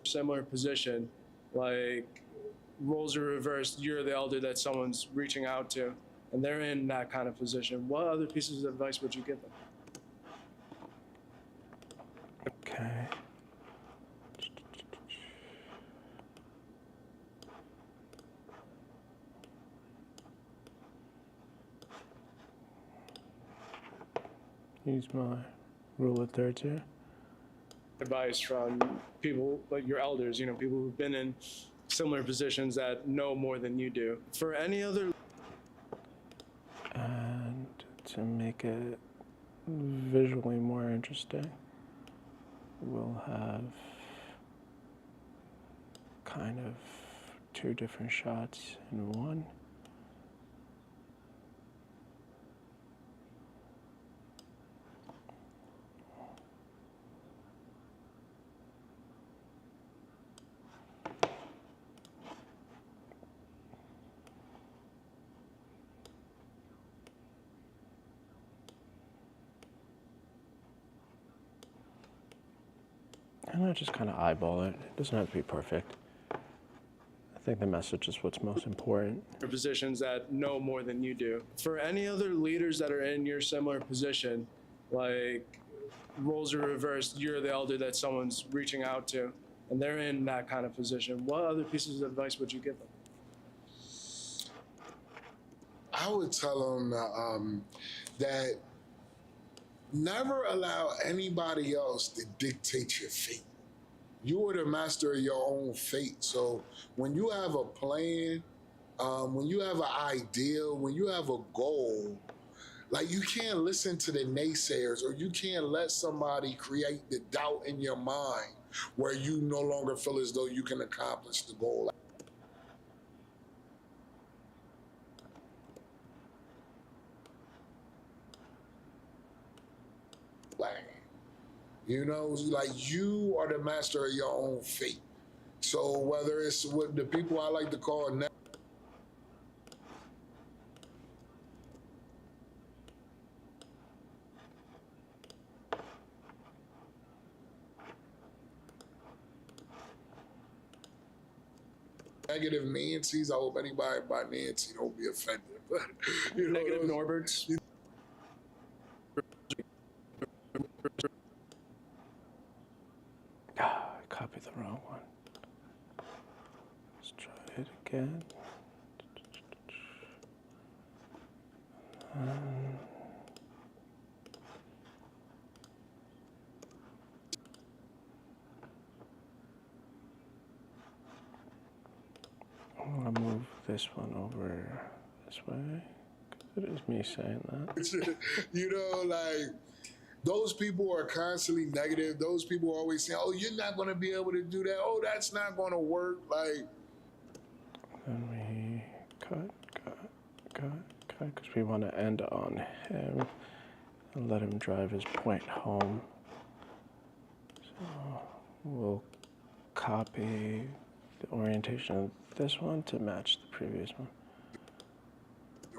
similar position, like roles are reversed, you're the elder that someone's reaching out to, and they're in that kind of position, what other pieces of advice would you give them? Okay. Use my rule of thirds here. Advice from people like your elders, you know, people who've been in similar positions that know more than you do. For any other... And to make it visually more interesting, we'll have kind of two different shots in one. And I just kind of eyeball it. It doesn't have to be perfect. I think the message is what's most important. Positions that know more than you do. For any other leaders that are in your similar position, like roles are reversed, you're the elder that someone's reaching out to, and they're in that kind of position, what other pieces of advice would you give them? I would tell them that never allow anybody else to dictate your fate. You are the master of your own fate. So when you have a plan, when you have an idea, when you have a goal, like you can't listen to the naysayers, or you can't let somebody create the doubt in your mind where you no longer feel as though you can accomplish the goal. You know, like you are the master of your own fate. So whether it's what the people I like to call negative Nancy's. I hope anybody by Nancy don't be offended. But you know, Negative Norberts. I copied the wrong one. Let's try it again. I'm gonna move this one over this way. It is me saying that. You know, like, those people are constantly negative. Those people are always saying, oh, you're not going to be able to do that. Oh, that's not going to work. Like, Then we cut, because we want to end on him and let him drive his point home. So we'll copy the orientation of this one to match the previous one.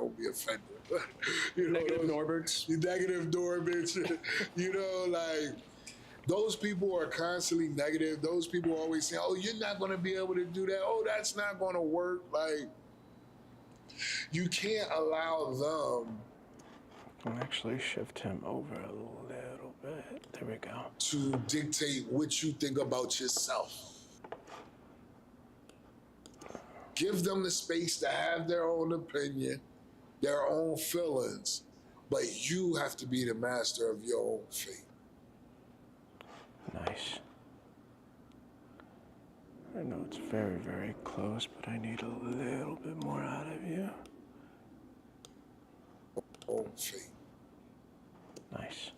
don't be offended. You know, Negative Norberts. Negative Norberts. You know, like, those people are constantly negative. Those people are always saying, oh, you're not going to be able to do that. Oh, that's not going to work. Like, you can't allow them. I'll actually shift him over a little bit. There we go. To dictate what you think about yourself. Give them the space to have their own opinion, their own feelings, but you have to be the master of your own fate. Nice. I know it's very, very close, but I need a little bit more out of you. Own fate. Nice.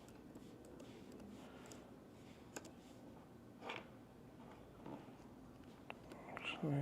Actually,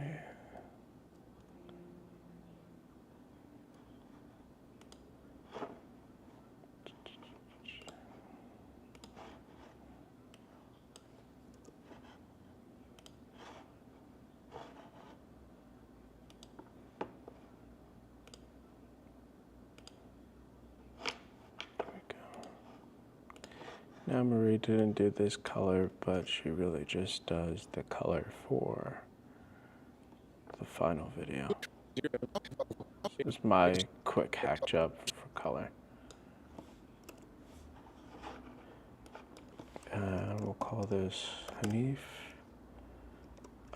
now Marie didn't do this color, but she really just does the color for the final video. It's my quick hack job for color. And we'll call this Hanif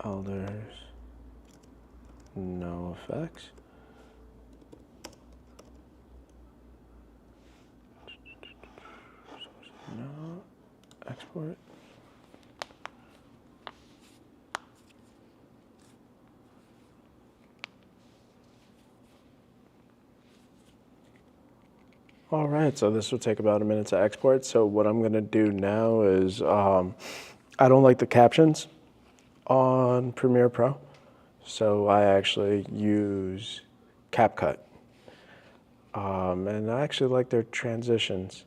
Elders No Effects. No, export. All right, so this will take about a minute to export. So what I'm gonna do now is, I don't like the captions on Premiere Pro. So I actually use CapCut. And I actually like their transitions.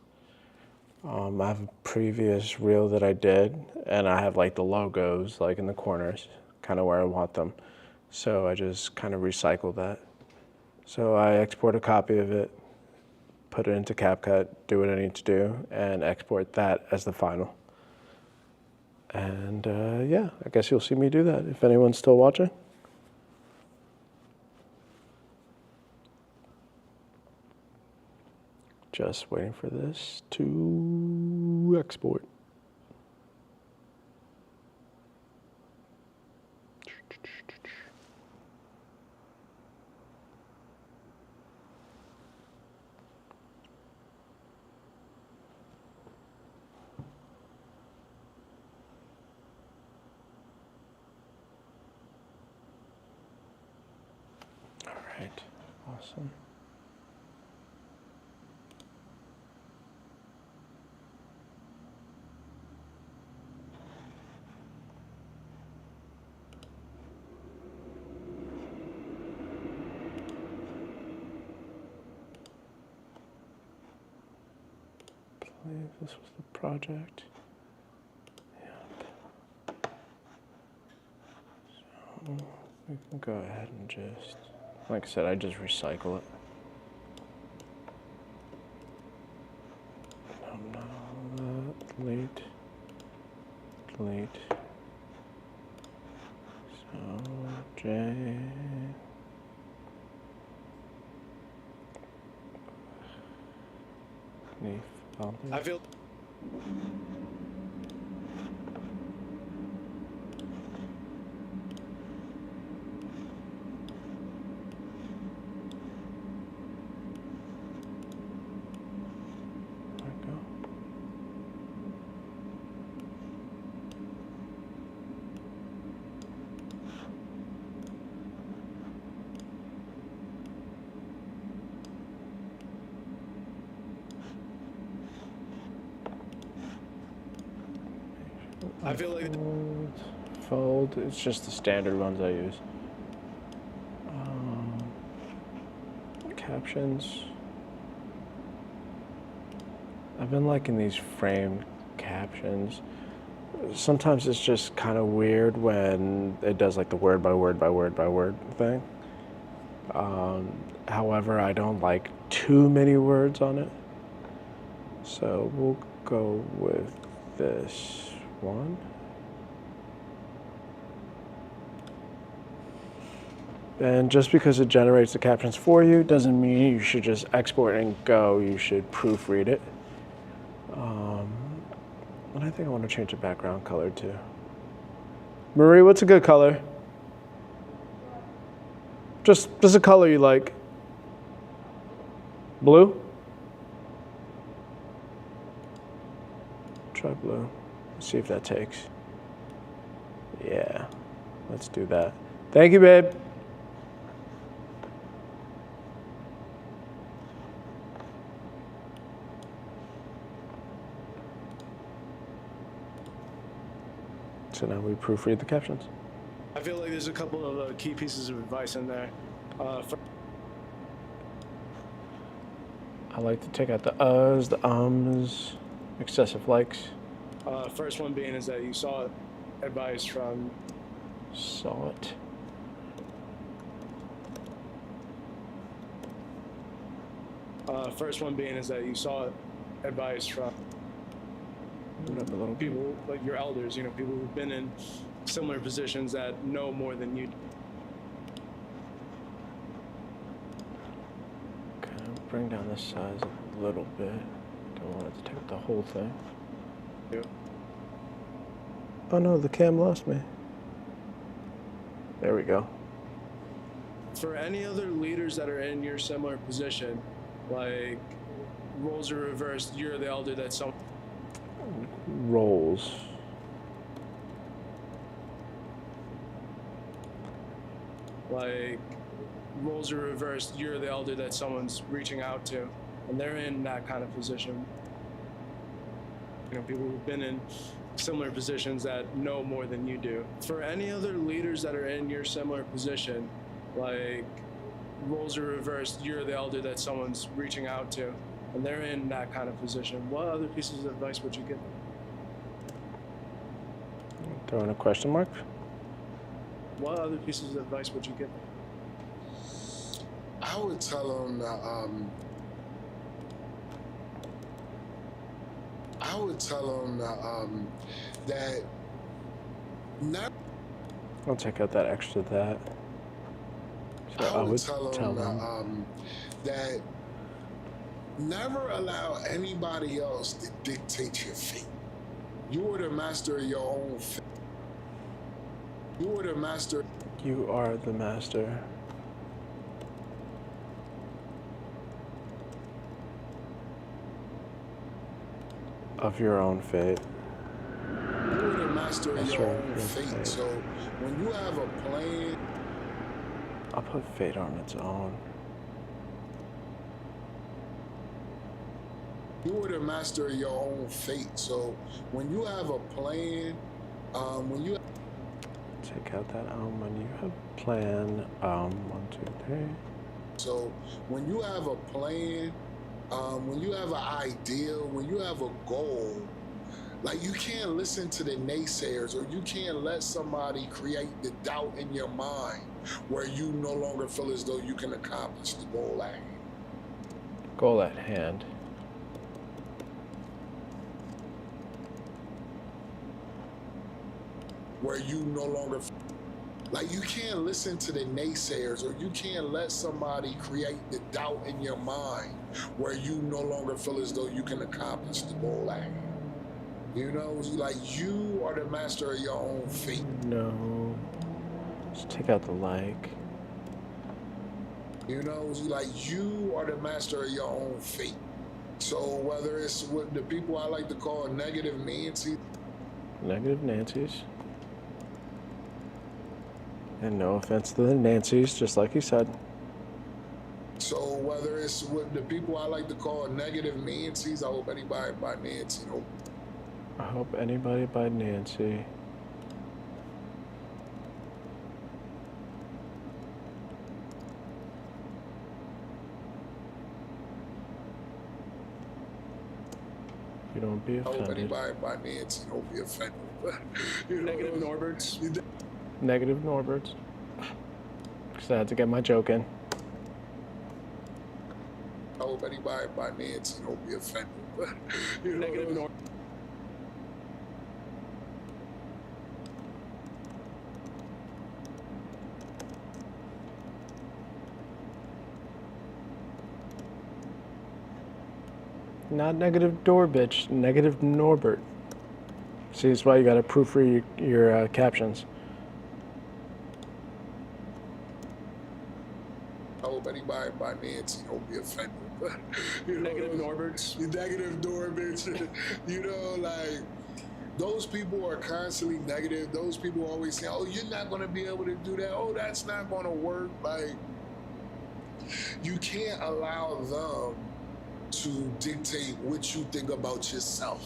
I have a previous reel that I did, and I have like the logos like in the corners, kind of where I want them. So I just kind of recycle that. So I export a copy of it, put it into CapCut, do what I need to do, and export that as the final. And yeah, I guess you'll see me do that if anyone's still watching. Just waiting for this to export. All right, awesome. I believe this was the project. Yep. So we can go ahead and just, like I said, I just recycle it. No, delete, delete. So J. I feel. I feel like fold. It's just the standard ones I use. Captions. I've been liking these framed captions. Sometimes it's just kind of weird when it does like the word by word by word by word thing. However, I don't like too many words on it. So we'll go with this one. And just because it generates the captions for you doesn't mean you should just export and go. You should proofread it. And I think I want to change the background color too. Marie, what's a good color? Just a color you like. Blue? Try blue. Let's see if that takes. Yeah, let's do that. Thank you, babe. So now we proofread the captions. I feel like there's a couple of key pieces of advice in there. I like to take out the uhs, the ums, excessive likes. First one being is that you saw advice from. Saw it. First one being is that you saw advice from people like your elders, you know, people who've been in similar positions that know more than you. Okay, bring down this size a little bit. Don't want it to take up the whole thing. Yeah. Oh no, the cam lost me. There we go. For any other leaders that are in your similar position, like roles are reversed, you're the elder that's some. Roles. Like roles are reversed, you're the elder that someone's reaching out to, and they're in that kind of position. You know, people who've been in similar positions that know more than you do. For any other leaders that are in your similar position, like roles are reversed, you're the elder that someone's reaching out to, and they're in that kind of position. What other pieces of advice would you give them? Throw in a question mark. What other pieces of advice would you give them? I would tell them that not. I'll take out that extra that. So I would tell them that never allow anybody else to dictate your fate. You are the master of your own fate. You are the master. You are the master. Of your own fate. You're the master of your own fate. So when you have a plan, I'll put fate on its own. You are the master of your own fate. So when you have a plan, when you take out that when you have a plan, 1, 2, 3. So when you have a plan, when you have an idea, when you have a goal, like you can't listen to the naysayers, or you can't let somebody create the doubt in your mind where you no longer feel as though you can accomplish the goal at hand. Goal at hand. Where you no longer Like, you can't listen to the naysayers, or you can't let somebody create the doubt in your mind where you no longer feel as though you can accomplish the goal at hand. You know, like, you are the master of your own fate. No. Just take out the like. You know, like, you are the master of your own fate. So whether it's with the people I like to call negative Nancy. Negative Nancy's. And no offense to the Nancy's, just like you said. So whether it's with the people I like to call negative Nancy's, I hope anybody by Nancy. I hope anybody by Nancy. You don't be offended. I hope anybody by Nancy don't be offended. Negative Norberts. Negative Norberts. Because I had to get my joke in. I hope anybody by Nancy don't be offended. Negative Norberts. Not negative door bitch, negative Norbert. See, that's why you gotta proofread your captions. I hope anybody by Nancy don't be offended. Negative Norberts. Negative Norbert. You know, like, those people are constantly negative. Those people always say, oh, you're not going to be able to do that. Oh, that's not going to work. Like, you can't allow them to dictate what you think about yourself.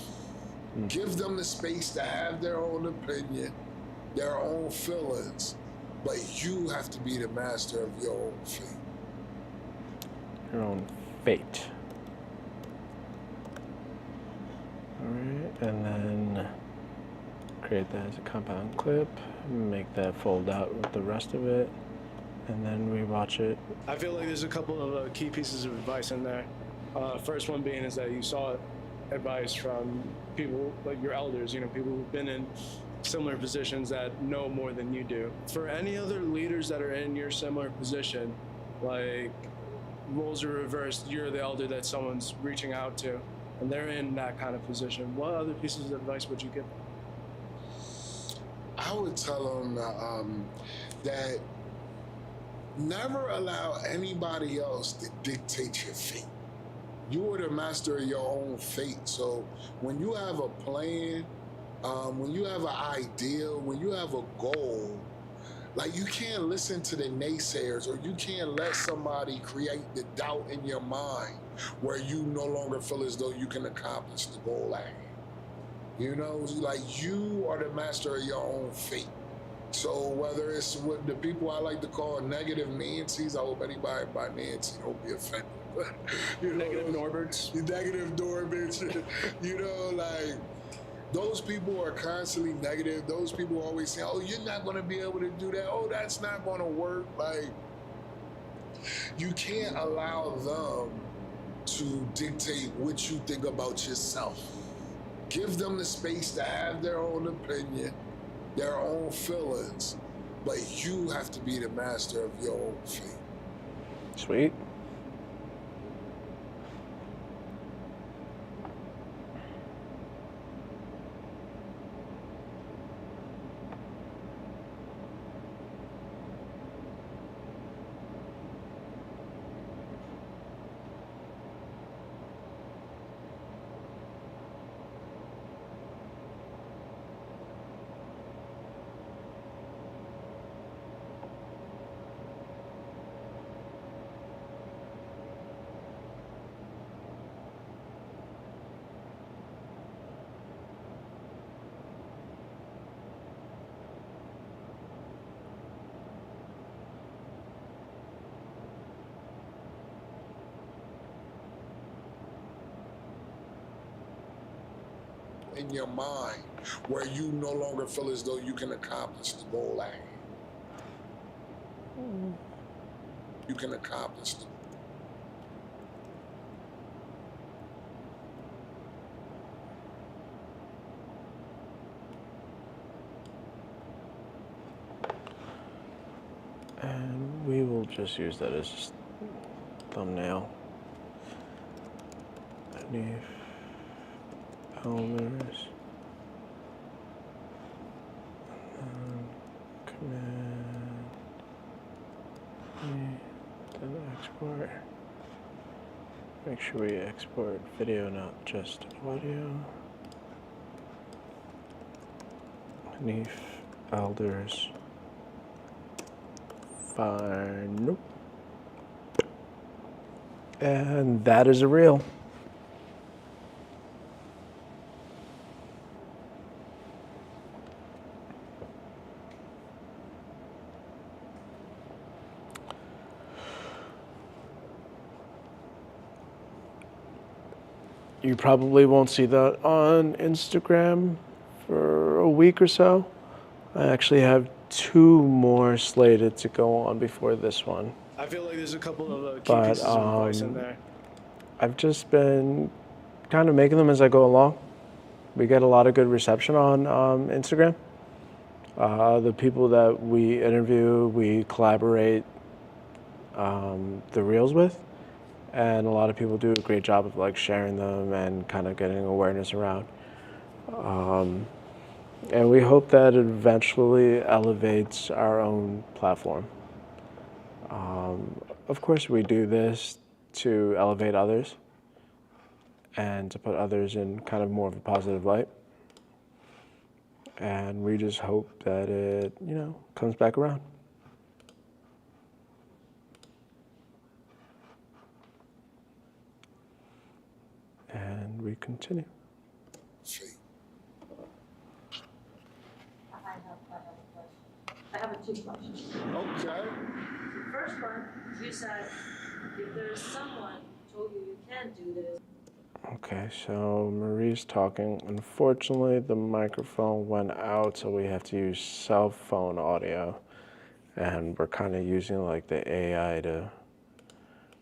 Give them the space to have their own opinion, their own feelings, but you have to be the master of your own fate. Your own fate. Alright, and then create that as a compound clip, make that fold out with the rest of it, and then we watch it. I feel like there's a couple of key pieces of advice in there. First one being is that you saw advice from people like your elders, you know, people who've been in similar positions that know more than you do. For any other leaders that are in your similar position, like roles are reversed, you're the elder that someone's reaching out to, and they're in that kind of position. What other pieces of advice would you give them? I would tell them that never allow anybody else to dictate your fate. You are the master of your own fate. So when you have a plan, when you have an ideal, when you have a goal, like, you can't listen to the naysayers, or you can't let somebody create the doubt in your mind where you no longer feel as though you can accomplish the goal at hand. You know, like, you are the master of your own fate. So whether it's with the people I like to call negative Nancy's, I hope anybody by Nancy don't be offended. Negative Norberts. Negative Norberts. You know, like, those people are constantly negative. Those people always say, oh, you're not going to be able to do that. Oh, that's not going to work. Like, you can't allow them to dictate what you think about yourself. Give them the space to have their own opinion, their own feelings, but you have to be the master of your own fate. Sweet. In your mind where you no longer feel as though you can accomplish the goal at hand. You can accomplish the just use that as thumbnail. Underneath elders. Command. Then export. Make sure we export video, not just audio. Underneath elders. Fine. Nope. And that is a reel. You probably won't see that on Instagram for a week or so. I actually have 2 more slated to go on before this one. I feel like there's a couple of key pieces of advice in there. I've just been kind of making them as I go along. We get a lot of good reception on Instagram. The people that we interview, we collaborate the reels with. And a lot of people do a great job of like sharing them and kind of getting awareness around. And we hope that it eventually elevates our own platform. Of course, we do this to elevate others and to put others in kind of more of a positive light. And we just hope that it, comes back around. And we continue. I have 2 questions. Okay. The first one, you said if there's someone who told you can't do this. Okay, so Marie's talking. Unfortunately, the microphone went out, so we have to use cell phone audio. And we're kind of using like the AI to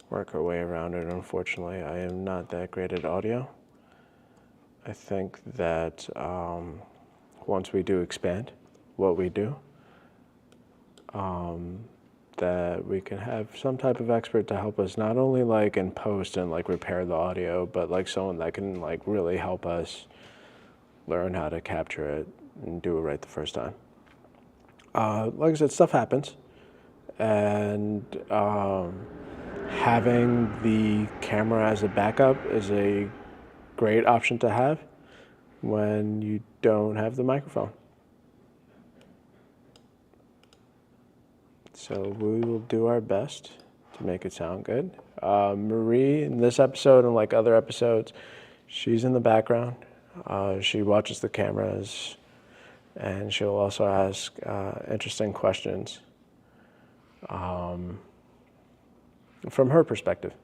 work our way around it. Unfortunately, I am not that great at audio. I think that once we do expand what we do, that we can have some type of expert to help us not only like in post and like repair the audio, but like someone that can like really help us learn how to capture it and do it right the first time. Like I said, stuff happens, and having the camera as a backup is a great option to have when you don't have the microphone. So we will do our best to make it sound good. Marie, in this episode and like other episodes, she's in the background. She watches the cameras, and she'll also ask interesting questions from her perspective.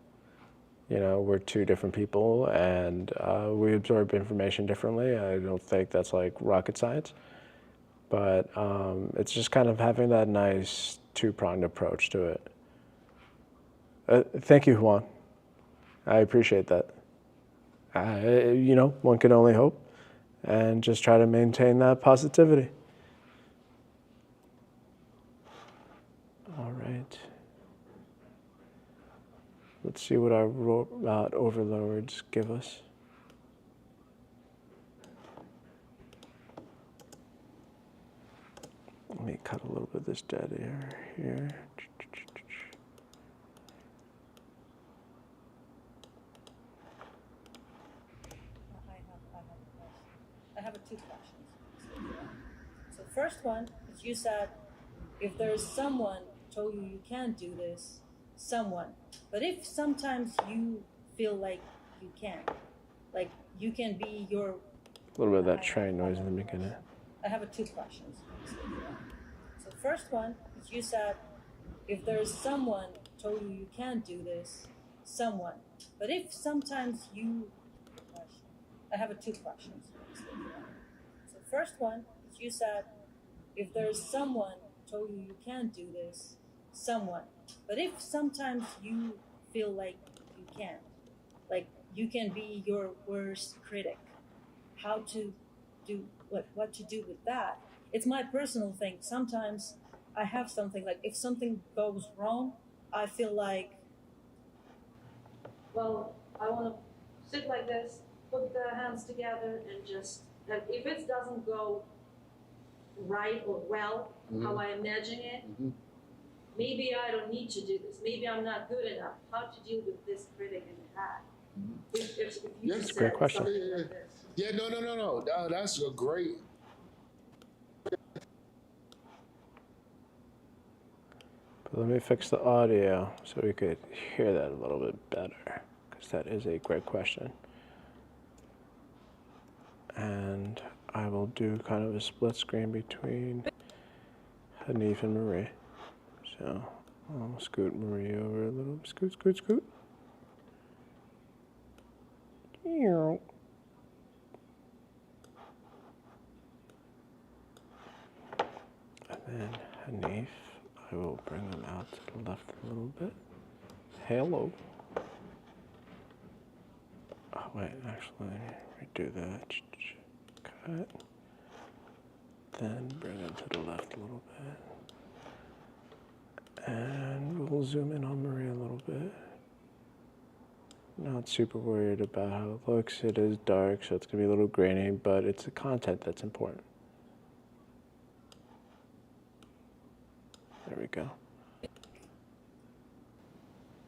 We're 2 different people, and we absorb information differently. I don't think that's like rocket science, but it's just kind of having that nice 2-pronged approach to it. Thank you, Juan. I appreciate that. One can only hope and just try to maintain that positivity. All right. Let's see what our robot overlords give us. Let me cut a little bit of this dead air here. I have 2 questions. So first one is you said if there's someone told you can't do this, someone. But if sometimes you feel like you can, like you can be your. A little bit of that train noise in the beginning. I have 2 questions. So first one is you said if there's someone told you can't do this, someone. But if sometimes you. I have 2 questions. So first one is you said if there's someone told you can't do this, someone. But if sometimes you feel like you can't, like you can be your worst critic, how to do what to do with that? It's my personal thing. Sometimes I have something like if something goes wrong, I feel like, well, I want to sit like this, put the hands together, and just, and if it doesn't go right or well, how I imagine it, maybe I don't need to do this. Maybe I'm not good enough. How to deal with this critic in the head? If you Yes, said great question. something like this. Yeah, no. That's a great. But let me fix the audio so we could hear that a little bit better, because that is a great question. And I will do kind of a split screen between Hanif and Marie. So I'll scoot Marie over a little. Scoot, scoot, scoot. And then Hanif, I will bring them out to the left a little bit. Hello. Oh, wait, actually, redo that. Cut. Then bring them to the left a little bit. And we'll zoom in on Marie a little bit. Not super worried about how it looks. It is dark, so it's going to be a little grainy, but it's the content that's important. There we go.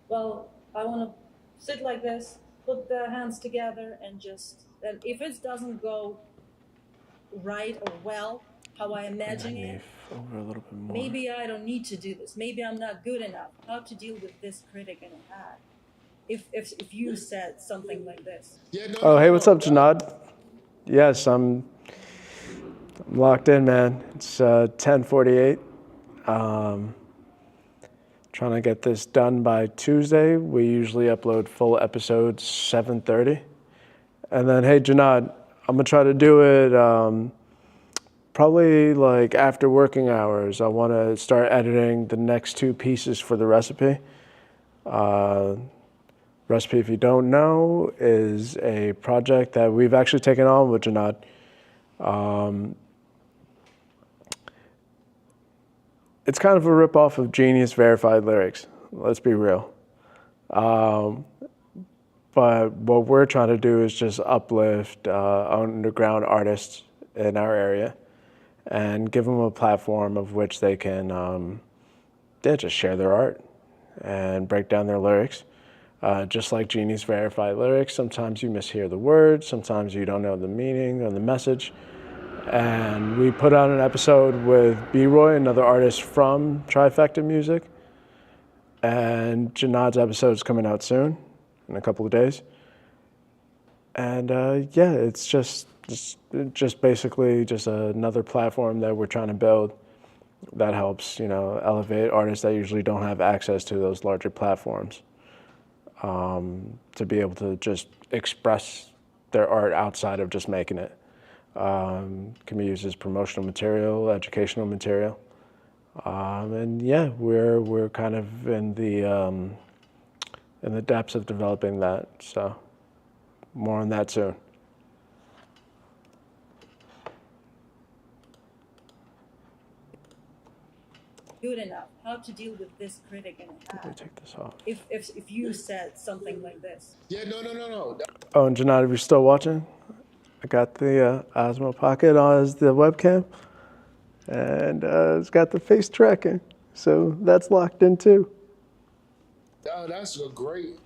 Well, I want to sit like this, put the hands together, and just, and if it doesn't go right or well, how I imagine it, over a little bit more. maybe I don't need to do this. Maybe I'm not good enough. How to deal with this critic in the head? If you said something like this. Yeah, Oh, hey, what's up, Janad? Yes, I'm locked in, man. It's 10:48. Trying to get this done by Tuesday. We usually upload full episodes 7:30. And then, hey, Janad, I'm gonna try to do it probably like after working hours. I want to start editing the next 2 pieces for the recipe. Recipe, if you don't know, is a project that we've actually taken on with Janad. It's kind of a ripoff of Genius Verified Lyrics, let's be real. But what we're trying to do is just uplift underground artists in our area and give them a platform of which they can just share their art and break down their lyrics. Just like Genius Verified Lyrics, sometimes you mishear the words, sometimes you don't know the meaning or the message. And we put out an episode with B-Roy, another artist from Trifecta Music. And Janad's episode is coming out soon, in a couple of days. And yeah, it's just basically just another platform that we're trying to build that helps, elevate artists that usually don't have access to those larger platforms. To be able to just express their art outside of just making it. Can be used as promotional material, educational material. And yeah, we're kind of in the depths of developing that. So more on that soon. Good enough. How to deal with this critic in the head? Let me take this off. If you said something like this. Yeah, no. Oh, and Janad, if you're still watching, I got the Osmo Pocket as the webcam, and it's got the face tracking, so that's locked in too. Oh, that's a great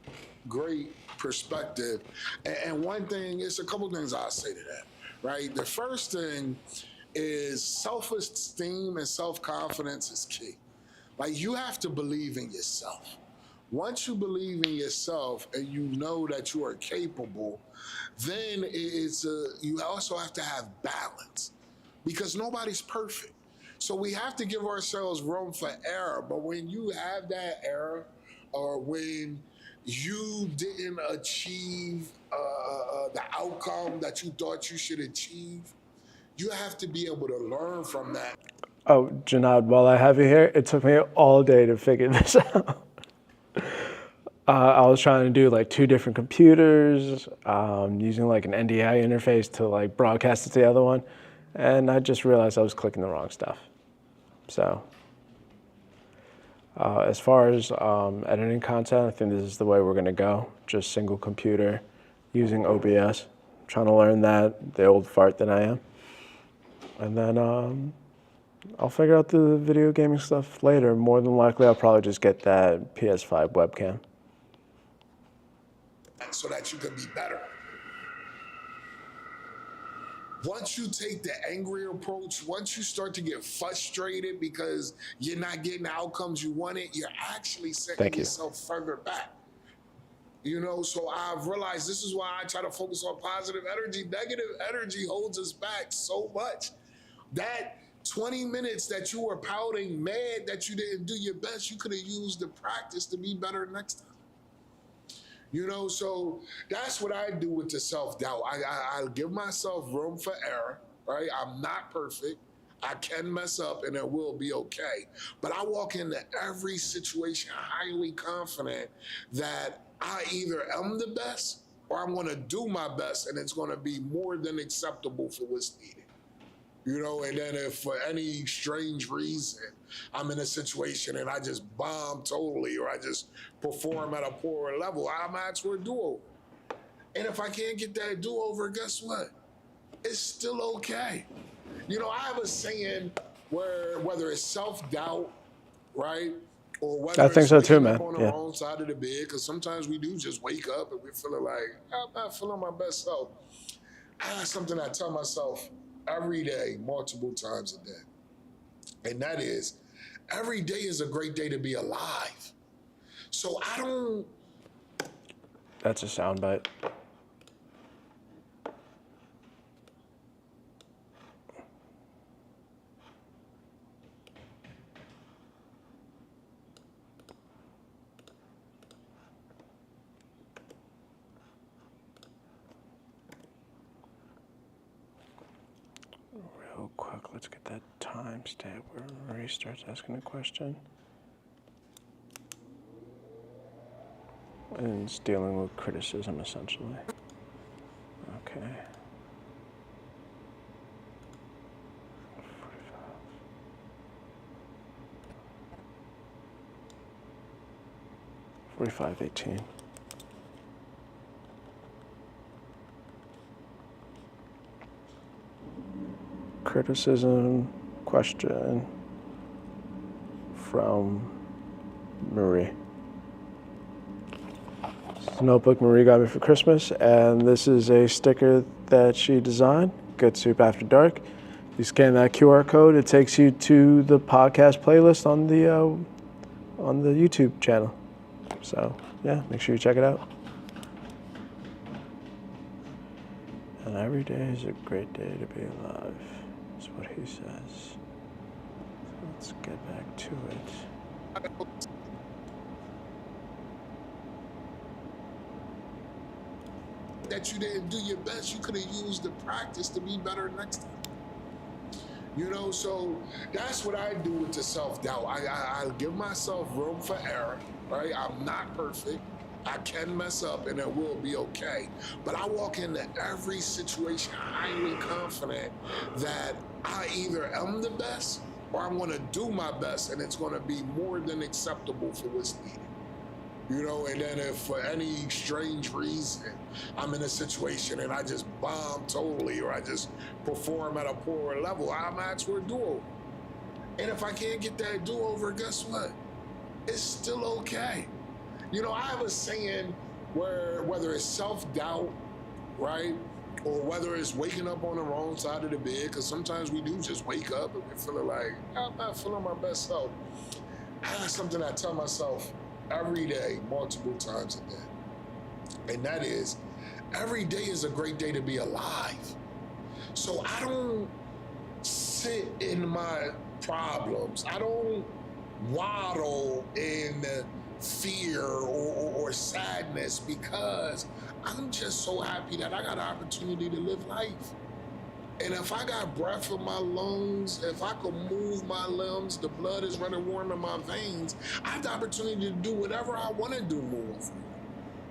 perspective. And one thing, it's a couple things I'll say to that, right? The first thing is self-esteem and self-confidence is key. Like, you have to believe in yourself. Once you believe in yourself and you know that you are capable, then you also have to have balance, because nobody's perfect. So we have to give ourselves room for error. But when you have that error, or when you didn't achieve the outcome that you thought you should achieve, you have to be able to learn from that. Oh, Janad, while I have you here, it took me all day to figure this out. I was trying to do like 2 different computers, using like an NDI interface to like broadcast it to the other one. And I just realized I was clicking the wrong stuff. So As far as editing content, I think this is the way we're going to go. Just single computer using OBS. I'm trying to learn that, the old fart that I am. And then I'll figure out the video gaming stuff later. More than likely, I'll probably just get that PS5 webcam. So that you can be better. Once you take the angry approach, once you start to get frustrated because you're not getting the outcomes you wanted, you're actually setting yourself further back. You know, so I've realized this is why I try to focus on positive energy. Negative energy holds us back so much. That 20 minutes that you were pouting, mad that you didn't do your best, you could have used the practice to be better next time. You know, so that's what I do with the self-doubt. I give myself room for error, right? I'm not perfect. I can mess up and it will be okay. But I walk into every situation highly confident that I either am the best or I'm gonna do my best and it's gonna be more than acceptable for what's needed. You know, and then if for any strange reason I'm in a situation and I just bomb totally or I just perform at a poorer level, I'm asked for a do-over. And if I can't get that do-over, guess what? It's still okay. You know, I have a saying where whether it's self-doubt, right? Or whether I think so too, man. on the wrong side of the bed, because sometimes we do just wake up and we're feeling like, I'm not feeling my best self. I have something I tell myself every day, multiple times a day. And that is, every day is a great day to be alive. So I don't... That's a soundbite. Real quick, let's get that timestamp where Ray starts asking a question. And it's dealing with criticism, essentially. Okay. 45:18. Criticism question from Marie. This is a notebook Marie got me for Christmas, and this is a sticker that she designed, Good Soup After Dark. You scan that QR code, it takes you to the podcast playlist on the YouTube channel. So, yeah, make sure you check it out. And every day is a great day to be alive, is what he says. So let's get back to it. That you didn't do your best, you could have used the practice to be better next time. You know, so that's what I do with the self-doubt. I give myself room for error, right? I'm not perfect. I can mess up and it will be okay. But I walk into every situation highly confident that I either am the best or I'm gonna do my best and it's gonna be more than acceptable for what's needed. You know, and then if for any strange reason I'm in a situation and I just bomb totally or I just perform at a poorer level, I'm asked for a do-over. And if I can't get that do-over, guess what? It's still okay. You know, I have a saying where whether it's self-doubt, right? Or whether it's waking up on the wrong side of the bed, because sometimes we do just wake up and we're feeling like, I'm not feeling my best self. I have something I tell myself every day, multiple times a day. And that is, every day is a great day to be alive. So I don't sit in my problems. I don't waddle in fear or sadness because I'm just so happy that I got an opportunity to live life. And if I got breath in my lungs, if I could move my limbs, the blood is running warm in my veins, I have the opportunity to do whatever I want to do moving forward.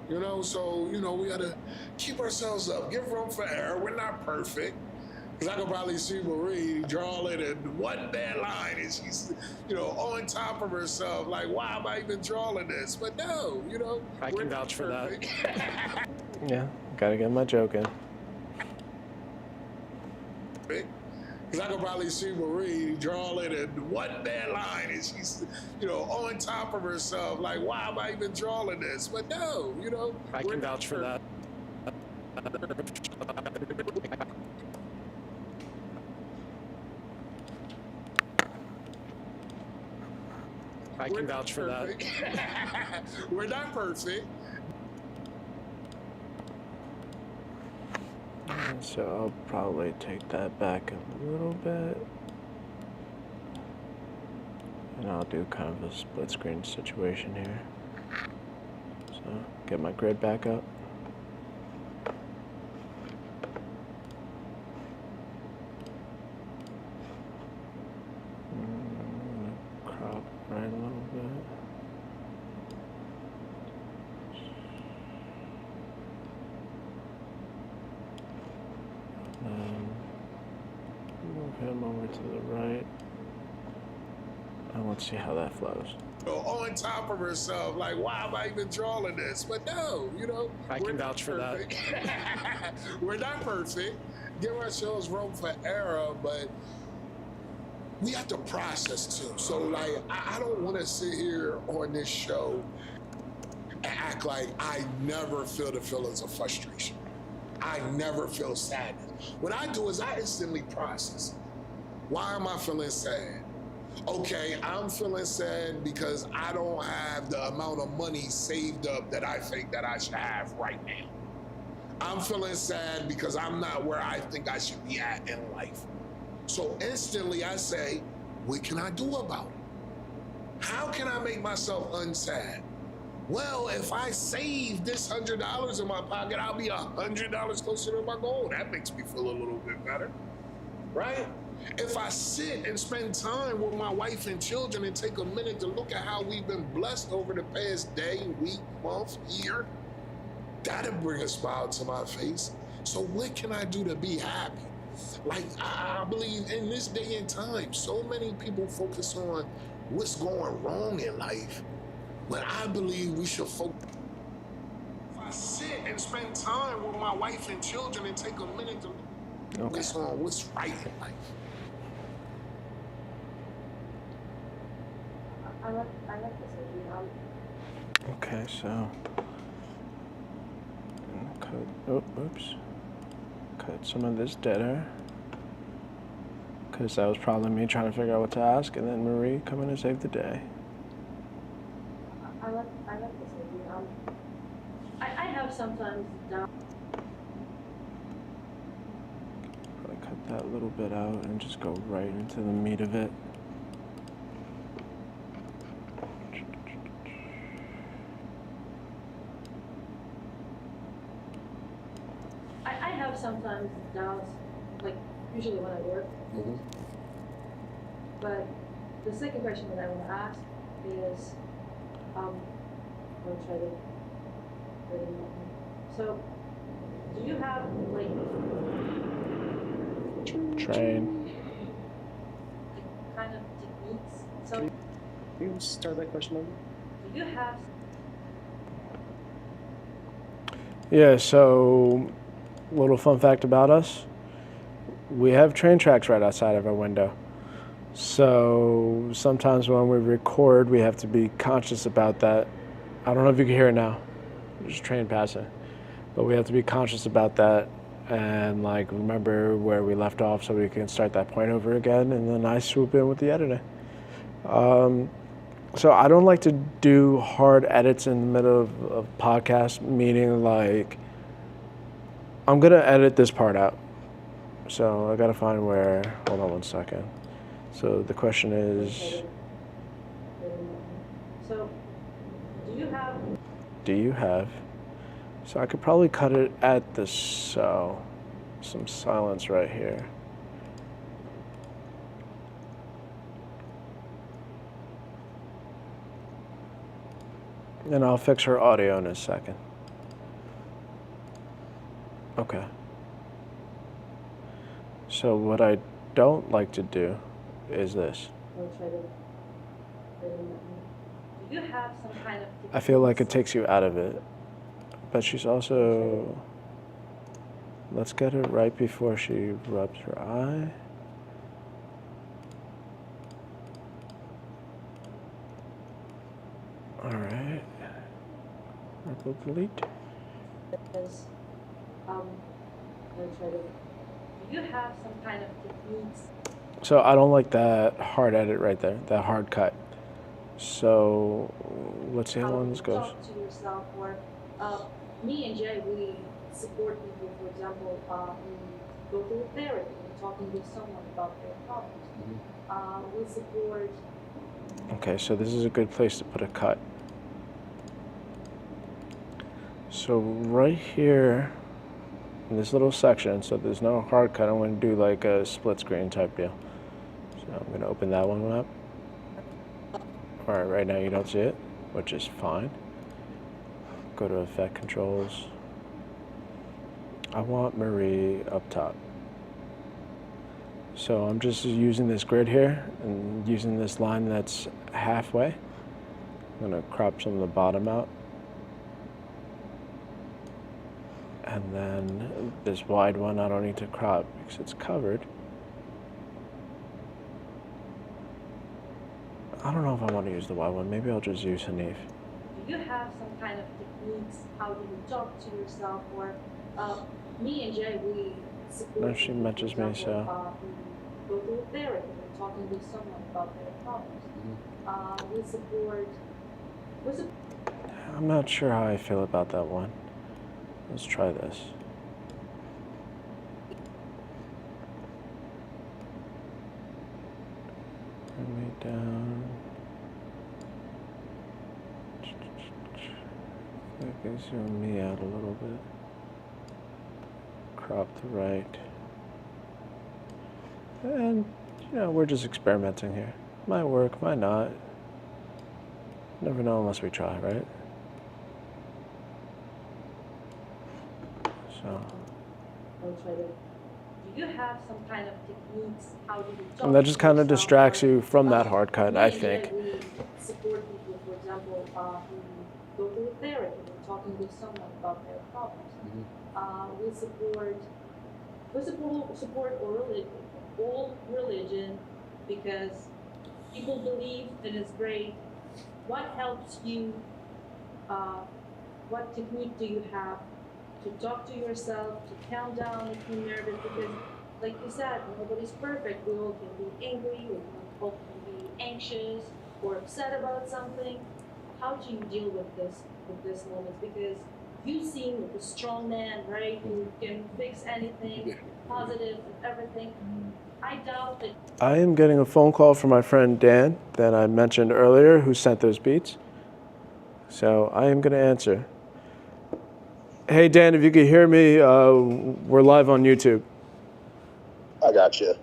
You know, so, you know, we got to keep ourselves up, give room for error. We're not perfect. Because I could probably see Marie drawing in one bad line and she's, on top of herself. Like, why am I even drawing this? But no, I can vouch for that. Yeah, gotta get my joke in. Because I could probably see Marie drawing in one bad line and she's, on top of herself. Like, why am I even drawing this? But no, I can vouch for that. I can vouch for that. We're not perfect. So I'll probably take that back a little bit. And I'll do kind of a split screen situation here. So get my grid back up. Crop right a little bit. Move him over to the right. And let's see how that flows. On top of herself, like, why am I even drawing this? But no, I can vouch for that. We're not perfect. Give ourselves room for error, but we have to process too. So, like, I don't want to sit here on this show and act like I never feel the feelings of frustration. I never feel sadness. What I do is I instantly process. Why am I feeling sad? Okay, I'm feeling sad because I don't have the amount of money saved up that I think that I should have right now. I'm feeling sad because I'm not where I think I should be at in life. So instantly I say, what can I do about it? How can I make myself unsad? Well, if I save this $100 in my pocket, I'll be $100 closer to my goal. That makes me feel a little bit better, right? If I sit and spend time with my wife and children and take a minute to look at how we've been blessed over the past day, week, month, year, that'll bring a smile to my face. So what can I do to be happy? Like, I believe in this day and time, so many people focus on what's going wrong in life. But I believe we should focus. If I sit and spend time with my wife and children and take a minute to focus on what's right in life. I like this idea. Okay, so cut some of this dead air, because that was probably me trying to figure out what to ask, and then Marie coming to save the day. I like this idea. I have sometimes down. Probably cut that little bit out and just go right into the meat of it. I have sometimes doubts, like usually when I work. Mm-hmm. But the second question that I want to ask is, I'll try to write it down. So, do you have like Train. kind of techniques? So, Can you start that question over? do you have? Yeah, so little fun fact about us. We have train tracks right outside of our window. So sometimes when we record, we have to be conscious about that. I don't know if you can hear it now. There's a train passing. But we have to be conscious about that and like remember where we left off so we can start that point over again, and then I swoop in with the editing. So I don't like to do hard edits in the middle of podcast, meaning like I'm gonna edit this part out. So I gotta find where, hold on 1 second. So the question is, So, do you have, so I could probably cut it at the so, some silence right here. And I'll fix her audio in a second. Okay. So what I don't like to do is this. Do you have some kind of... I feel like it takes you out of it. But she's also... Let's get it right before she rubs her eye. Alright. Purple delete. Do you have some kind of techniques? So I don't like that hard edit right there, that hard cut. So let's see how long this goes. Talk to yourself, or me and Jay, we support people. For example, we go to therapy, and talking with someone about their problems. We support. Okay, so this is a good place to put a cut. So right here in this little section, so there's no hard cut, I'm going to do like a split screen type deal. So I'm going to open that one up. All right, right now you don't see it, which is fine. Go to Effect Controls. I want Marie up top. So I'm just using this grid here and using this line that's halfway. I'm going to crop some of the bottom out. And then this wide one I don't need to crop because it's covered. I don't know if I want to use the wide one. Maybe I'll just use Hanif. Do you have some kind of techniques? How do you talk to yourself? Or me and Jay, we support. No, she mentions me, so. We go to therapy and talking with someone about their problems. We support. I'm not sure how I feel about that one. Let's try this. Bring me down. Maybe zoom me out a little bit. Crop the right. And, you know, we're just experimenting here. Might work, might not. Never know unless we try, right? So. Do you have some kind of techniques? How do you talk? And that just kind of distracts you from that hard cut, I think. We support people, for example, who go to therapy and talking with someone about their problems. We support all religion because people believe that it's great. What helps you? What technique do you have to talk to yourself, to calm down if you're nervous? Because, like you said, nobody's perfect. We all can be angry, we all can be anxious or upset about something. How do you deal with this moment? Because you seem like a strong man, right? Who can fix anything, positive and everything. I doubt that. I am getting a phone call from my friend Dan that I mentioned earlier, who sent those beats. So I am going to answer. Hey Dan, if you could hear me, we're live on YouTube. I got you. You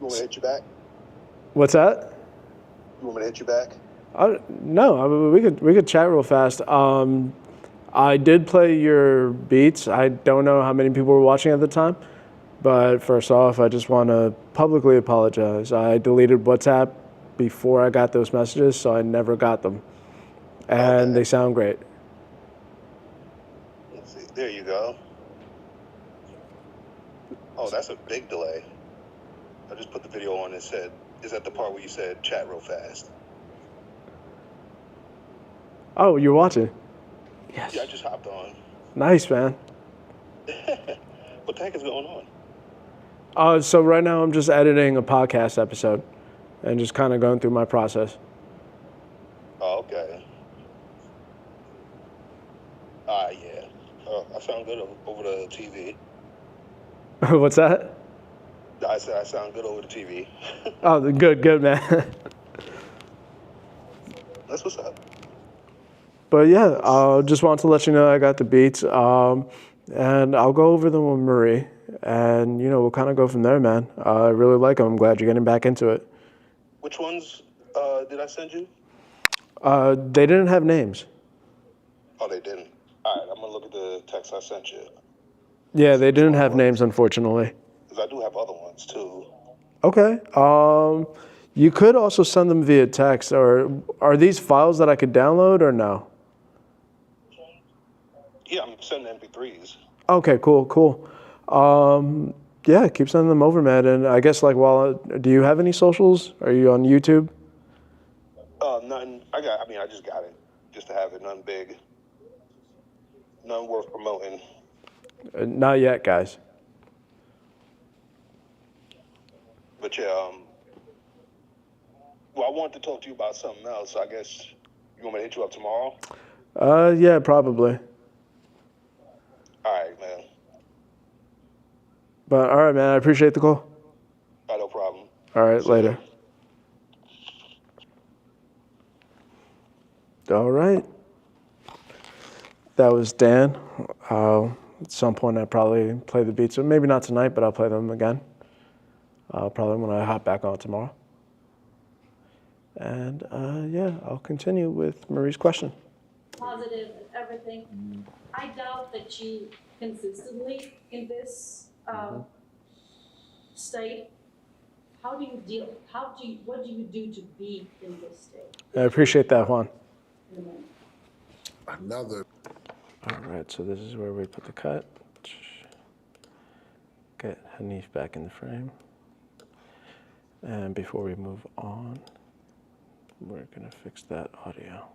want me to hit you back? What's that? You want me to hit you back? No, I mean, we could chat real fast. I did play your beats. I don't know how many people were watching at the time, but first off, I just want to publicly apologize. I deleted WhatsApp before I got those messages, so I never got them, and They sound great. Let's see. There you go. Oh, that's a big delay. I just put the video on and said, is that the part where you said chat real fast? Oh, you're watching? Yes. Yeah, I just hopped on. Nice, man. What the heck is going on? So right now I'm just editing a podcast episode and just kind of going through my process. Oh, okay. Yeah. I sound good over the TV. What's that? I said I sound good over the TV. Oh, good, man. That's what's up. But yeah, I just want to let you know I got the beats, and I'll go over them with Marie, and we'll kind of go from there, man. I really like them. I'm glad you're getting back into it. Which ones did I send you? They didn't have names. Oh, they didn't. All right, I'm gonna look at the text I sent you. Yeah, they didn't have names, unfortunately. Because I do have other ones too. Okay. You could also send them via text, or are these files that I could download or no? Yeah, I'm sending MP3s. Okay, cool. Yeah, keep sending them over, man. And I guess do you have any socials? Are you on YouTube? Nothing. I just got it. Just to have it. Nothing big. Nothing worth promoting. Not yet, guys. But yeah, well, I wanted to talk to you about something else. I guess you want me to hit you up tomorrow? Yeah, probably. All right, man. But all right, man. I appreciate the call. All right, no problem. All right, See ya. later. All right. That was Dan. At some point, I'll probably play the beats. Maybe not tonight, but I'll play them again. Probably when I hop back on tomorrow. And yeah, I'll continue with Marie's question. Positive and everything. I doubt that you consistently in this state. How do you deal? What do you do to be in this state? I appreciate that, Juan. Another. All right, so this is where we put the cut. Get Hanif back in the frame. And before we move on, we're gonna fix that audio.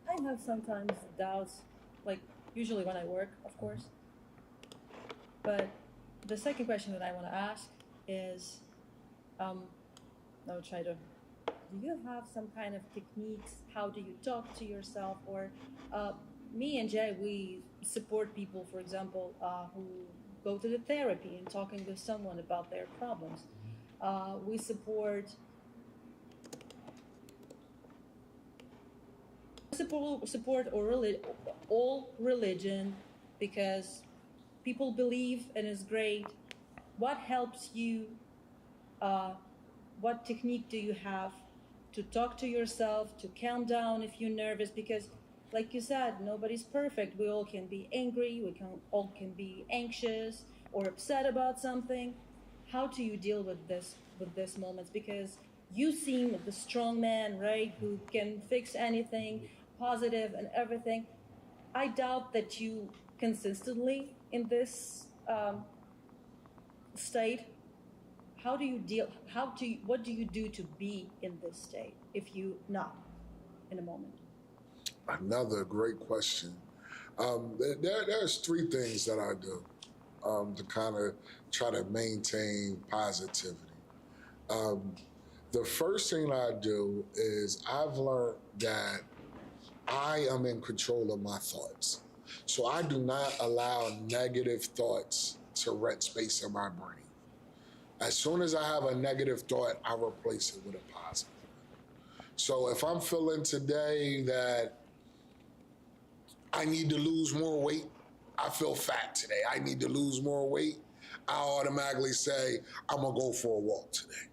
I have sometimes doubts, like usually when I work, of course. But the second question that I want to ask is, I'll try to, do you have some kind of techniques? How do you talk to yourself? Or me and Jay, we support people, for example, who go to the therapy and talking with someone about their problems. We support all religion because people believe and it's great. What helps you? What technique do you have to talk to yourself, to calm down if you're nervous? Because like you said, nobody's perfect. We all can be angry. All can be anxious or upset about something. How do you deal with this moments? Because you seem the strong man, right? Who can fix anything, positive and everything. I doubt that you consistently in this state. How do you deal? What do you do to be in this state if you not in a moment? Another great question. There's three things that I do to kind of try to maintain positivity. The first thing I do is I've learned that I am in control of my thoughts. So I do not allow negative thoughts to rent space in my brain. As soon as I have a negative thought, I replace it with a positive. So if I'm feeling today that I need to lose more weight, I feel fat today, I need to lose more weight, I automatically say, I'm gonna go for a walk today,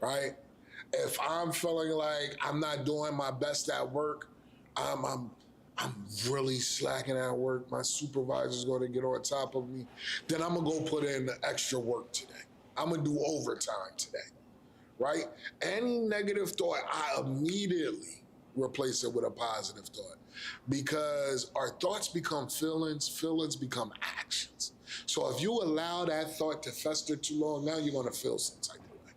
right? If I'm feeling like I'm not doing my best at work, I'm really slacking at work, my supervisor's gonna get on top of me, then I'm gonna go put in the extra work today. I'm gonna do overtime today, right? Any negative thought, I immediately replace it with a positive thought because our thoughts become feelings, feelings become actions. So if you allow that thought to fester too long, now you're gonna feel some type of way.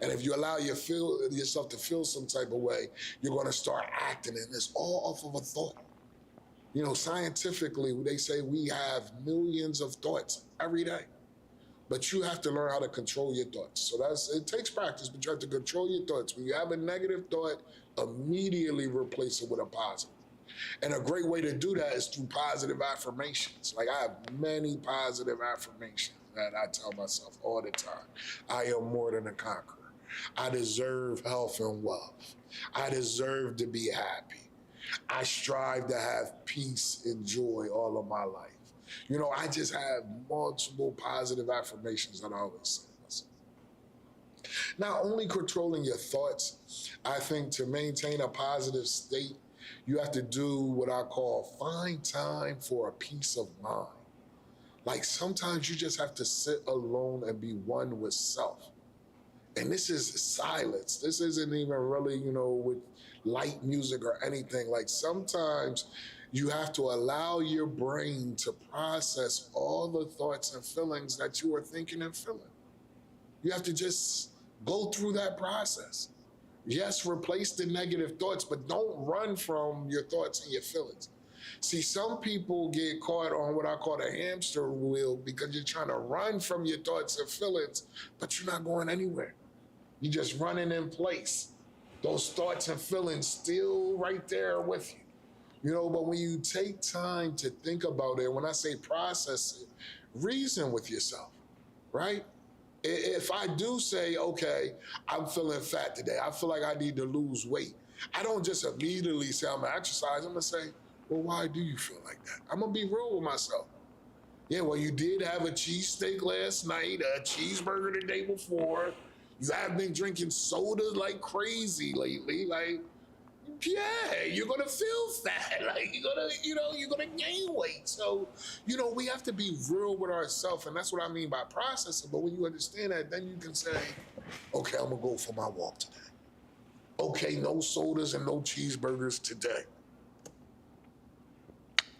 And if you allow yourself to feel some type of way, you're gonna start acting, and it's all off of a thought. You know, scientifically, they say we have millions of thoughts every day. But you have to learn how to control your thoughts. So it takes practice, but you have to control your thoughts. When you have a negative thought, immediately replace it with a positive. And a great way to do that is through positive affirmations. Like I have many positive affirmations that I tell myself all the time. I am more than a conqueror. I deserve health and wealth. I deserve to be happy. I strive to have peace and joy all of my life. You know, I just have multiple positive affirmations that I always say to myself. Not only controlling your thoughts, I think to maintain a positive state, you have to do what I call find time for a peace of mind. Like sometimes you just have to sit alone and be one with self. And this is silence. This isn't even really, you know, with light music or anything. Like sometimes you have to allow your brain to process all the thoughts and feelings that you are thinking and feeling. You have to just go through that process. Yes, replace the negative thoughts, but don't run from your thoughts and your feelings. See, some people get caught on what I call the hamster wheel because you're trying to run from your thoughts and feelings, but you're not going anywhere. You're just running in place. Those thoughts and feelings still right there with you. You know, but when you take time to think about it, when I say process it, reason with yourself, right? If I do say, okay, I'm feeling fat today, I feel like I need to lose weight, I don't just immediately say I'm gonna exercise. I'm gonna say, well, why do you feel like that? I'm gonna be real with myself. Yeah, well, you did have a cheesesteak last night, a cheeseburger the day before. You have been drinking soda like crazy lately. Like, yeah, you're gonna feel fat. Like you're gonna gain weight. So, you know, we have to be real with ourselves, and that's what I mean by processing. But when you understand that, then you can say, okay, I'm gonna go for my walk today. Okay, no sodas and no cheeseburgers today.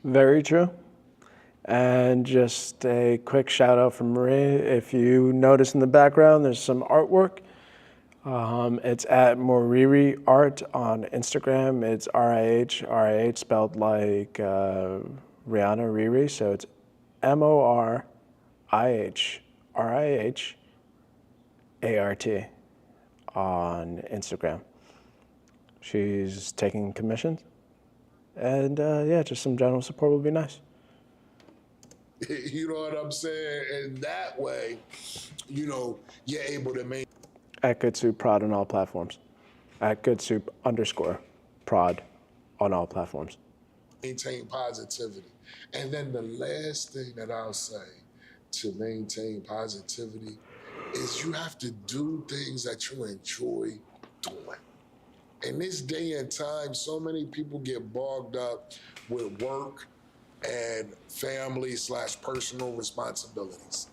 Very true. And just a quick shout out from Marie. If you notice in the background, there's some artwork. It's at Moriri Art on Instagram. It's RIH spelled like Rihanna Riri. So it's MORIHRIHART on Instagram. She's taking commissions. And yeah, just some general support would be nice. You know what I'm saying? And that way, you know, you're able to make At Good Soup Prod on all platforms. At Good Soup _prod on all platforms. maintain positivity. And then the last thing that I'll say to maintain positivity is you have to do things that you enjoy doing. In this day and time, so many people get bogged up with work and family/personal responsibilities.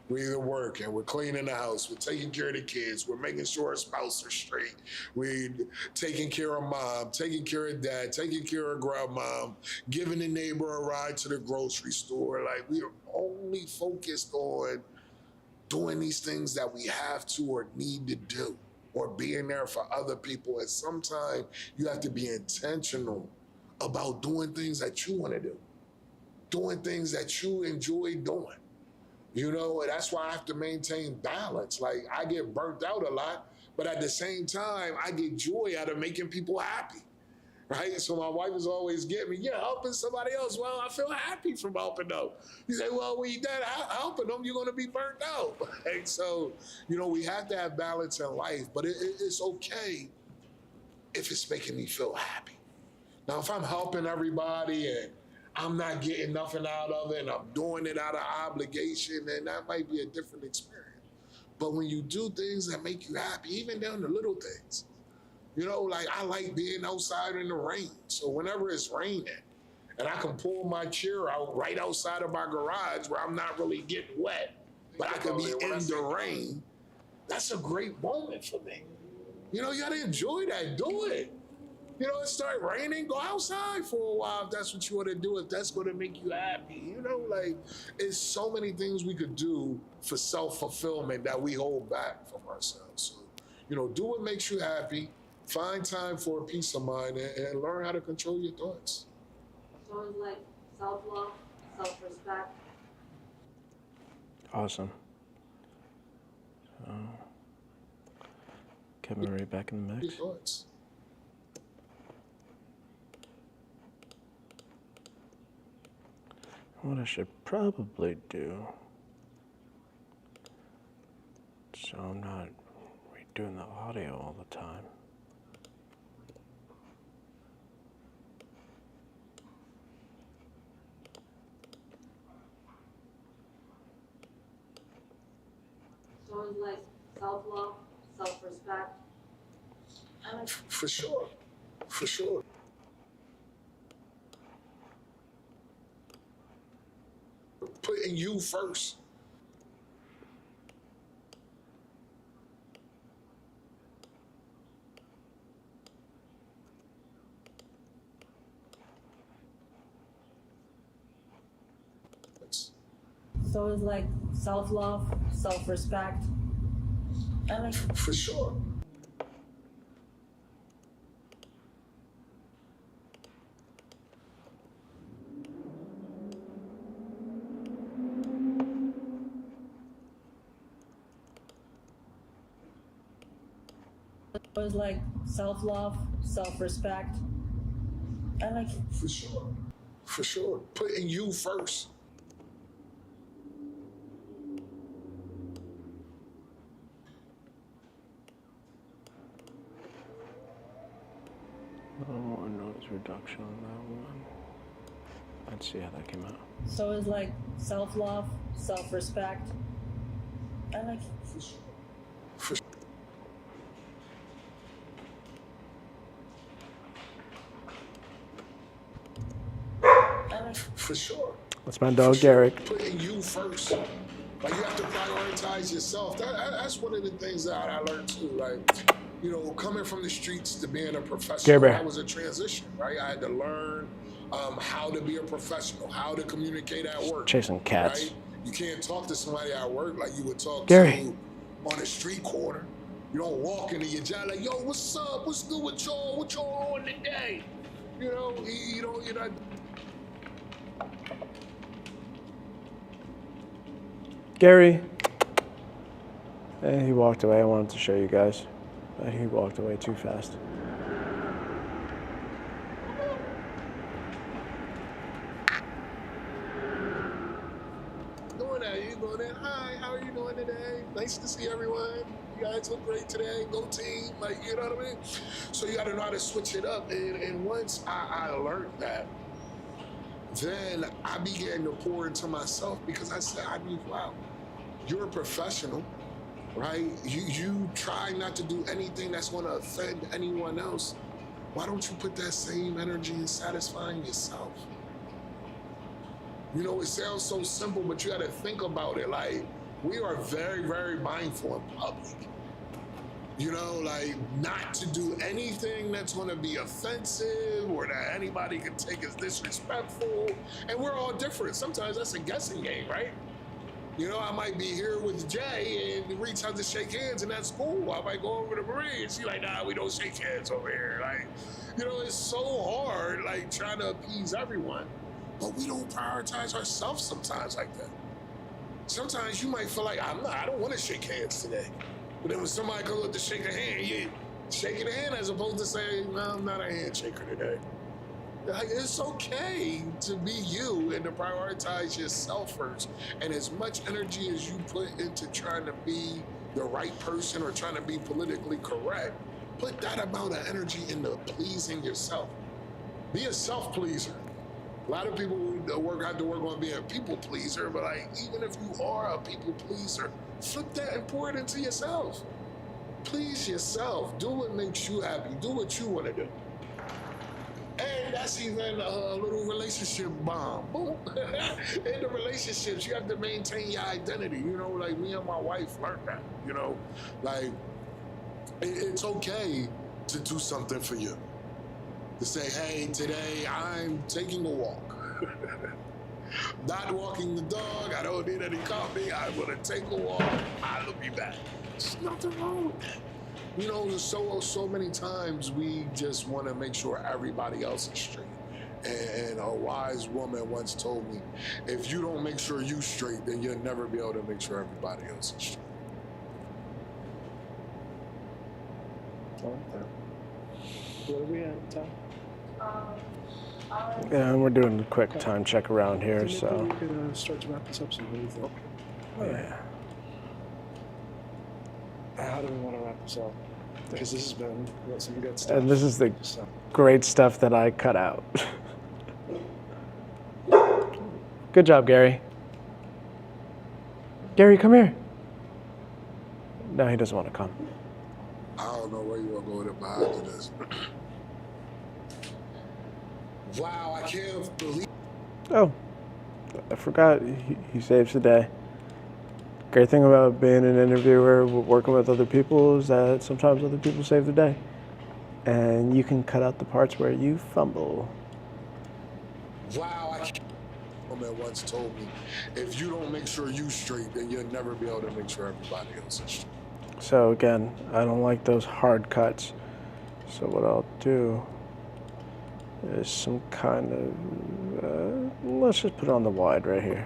We're either working, we're cleaning the house, we're taking care of the kids, we're making sure our spouse are straight, we're taking care of mom, taking care of dad, taking care of grandmom, giving the neighbor a ride to the grocery store. Like we are only focused on doing these things that we have to or need to do, or being there for other people. And sometimes you have to be intentional about doing things that you want to do, doing things that you enjoy doing. You know, and that's why I have to maintain balance. Like I get burnt out a lot, but at the same time, I get joy out of making people happy. Right? So my wife is always getting me, yeah, helping somebody else. Well, I feel happy from helping them. You say, well, when you're done helping them, you're going to be burnt out. Right? So, you know, we have to have balance in life, but it's okay if it's making me feel happy. Now, if I'm helping everybody and I'm not getting nothing out of it and I'm doing it out of obligation, then that might be a different experience. But when you do things that make you happy, even down to little things, you know, like I like being outside in the rain. So whenever it's raining and I can pull my chair out right outside of my garage where I'm not really getting wet, but I can be in the rain, that's a great moment for me. You know, you gotta enjoy that, do it. You know, it start raining, go outside for a while if that's what you want to do, if that's going to make you happy. You know, like, it's so many things we could do for self-fulfillment that we hold back from ourselves. So, you know, do what makes you happy, find time for a peace of mind, and learn how to control your thoughts. Sounds like self-love, self-respect. Awesome. So, get Marie back in the mix. Your thoughts. What I should probably do, so I'm not redoing the audio all the time. sounds like self-love, self-respect. I like For sure. For sure. Putting you first. So it's like self-love, self-respect. I like For sure. so it's like self-love, self-respect. I like For sure. For sure. Putting you first. A little more noise reduction on that one. Let's see how that came out. so it's like self-love, self-respect. I like For sure. For sure. I like For sure. That's my dog, Garrick. Putting you first. Like, you have to prioritize yourself. That's one of the things that I learned too. Like, you know, coming from the streets to being a professional, that was a transition, right? I had to learn how to be a professional, how to communicate at work. Chasing cats. Right? You can't talk to somebody at work like you would talk Gary. to on a street corner. You don't walk into your job like, yo, what's up? What's good with y'all? What y'all on today? You know, you're not. Gary. He walked away. I wanted to show you guys, but he walked away too fast. Doing that, you going in, hi, how are you doing today? Nice to see everyone. You guys look great today. Go team, like, you know what I mean? So you got to know how to switch it up. And once I learned that, then I began to pour into myself because I said, I mean, wow, you're a professional, right? You try not to do anything that's going to offend anyone else. Why don't you put that same energy in satisfying yourself? You know, it sounds so simple, but you got to think about it. Like, we are very, very mindful in public. You know, like, not to do anything that's going to be offensive or that anybody can take as disrespectful. And we're all different. Sometimes that's a guessing game, right? You know, I might be here with Jay and reach out to shake hands, and that's cool. I might go over to Marie and she's like, nah, we don't shake hands over here. Like, you know, it's so hard, like, trying to appease everyone. But we don't prioritize ourselves sometimes like that. Sometimes you might feel like, I don't want to shake hands today. But then when somebody comes up to shake a hand, you shaking a hand as opposed to saying, no, I'm not a handshaker today. Like, it's okay to be you and to prioritize yourself first. And as much energy as you put into trying to be the right person or trying to be politically correct, put that amount of energy into pleasing yourself. Be a self-pleaser. A lot of people have to work on being a people pleaser, but like, even if you are a people pleaser, flip that and pour it into yourself. Please yourself. Do what makes you happy. Do what you want to do. And that's even a little relationship bomb. Boom. In the relationships, you have to maintain your identity. You know, like me and my wife learned that. You know, like, it's okay to do something for you. To say, hey, today I'm taking a walk. Not walking the dog, I don't need any coffee, I'm gonna take a walk, I'll be back. There's nothing wrong with that. You know, so many times we just wanna make sure everybody else is straight. And a wise woman once told me, if you don't make sure you straight, then you'll never be able to make sure everybody else is straight. I like that. Where are we at, Tom? Yeah, and we're doing a quick time check around here, so. We could start to wrap this up soon. What do you think? Yeah. How do we want to wrap this up? Because this has been some good stuff. And this is the great stuff that I cut out. Good job, Gary. Gary, come here. No, he doesn't want to come. I don't know where you want to go with it, but after this. Wow, I can't believe. Oh, I forgot. He saves the day. Great thing about being an interviewer, working with other people, is that sometimes other people save the day. And you can cut out the parts where you fumble. Wow, I can't. A woman once told me, if you don't make sure you straight, then you'll never be able to make sure everybody else is straight. So again, I don't like those hard cuts. So what I'll do is some kind of, let's just put it on the wide right here.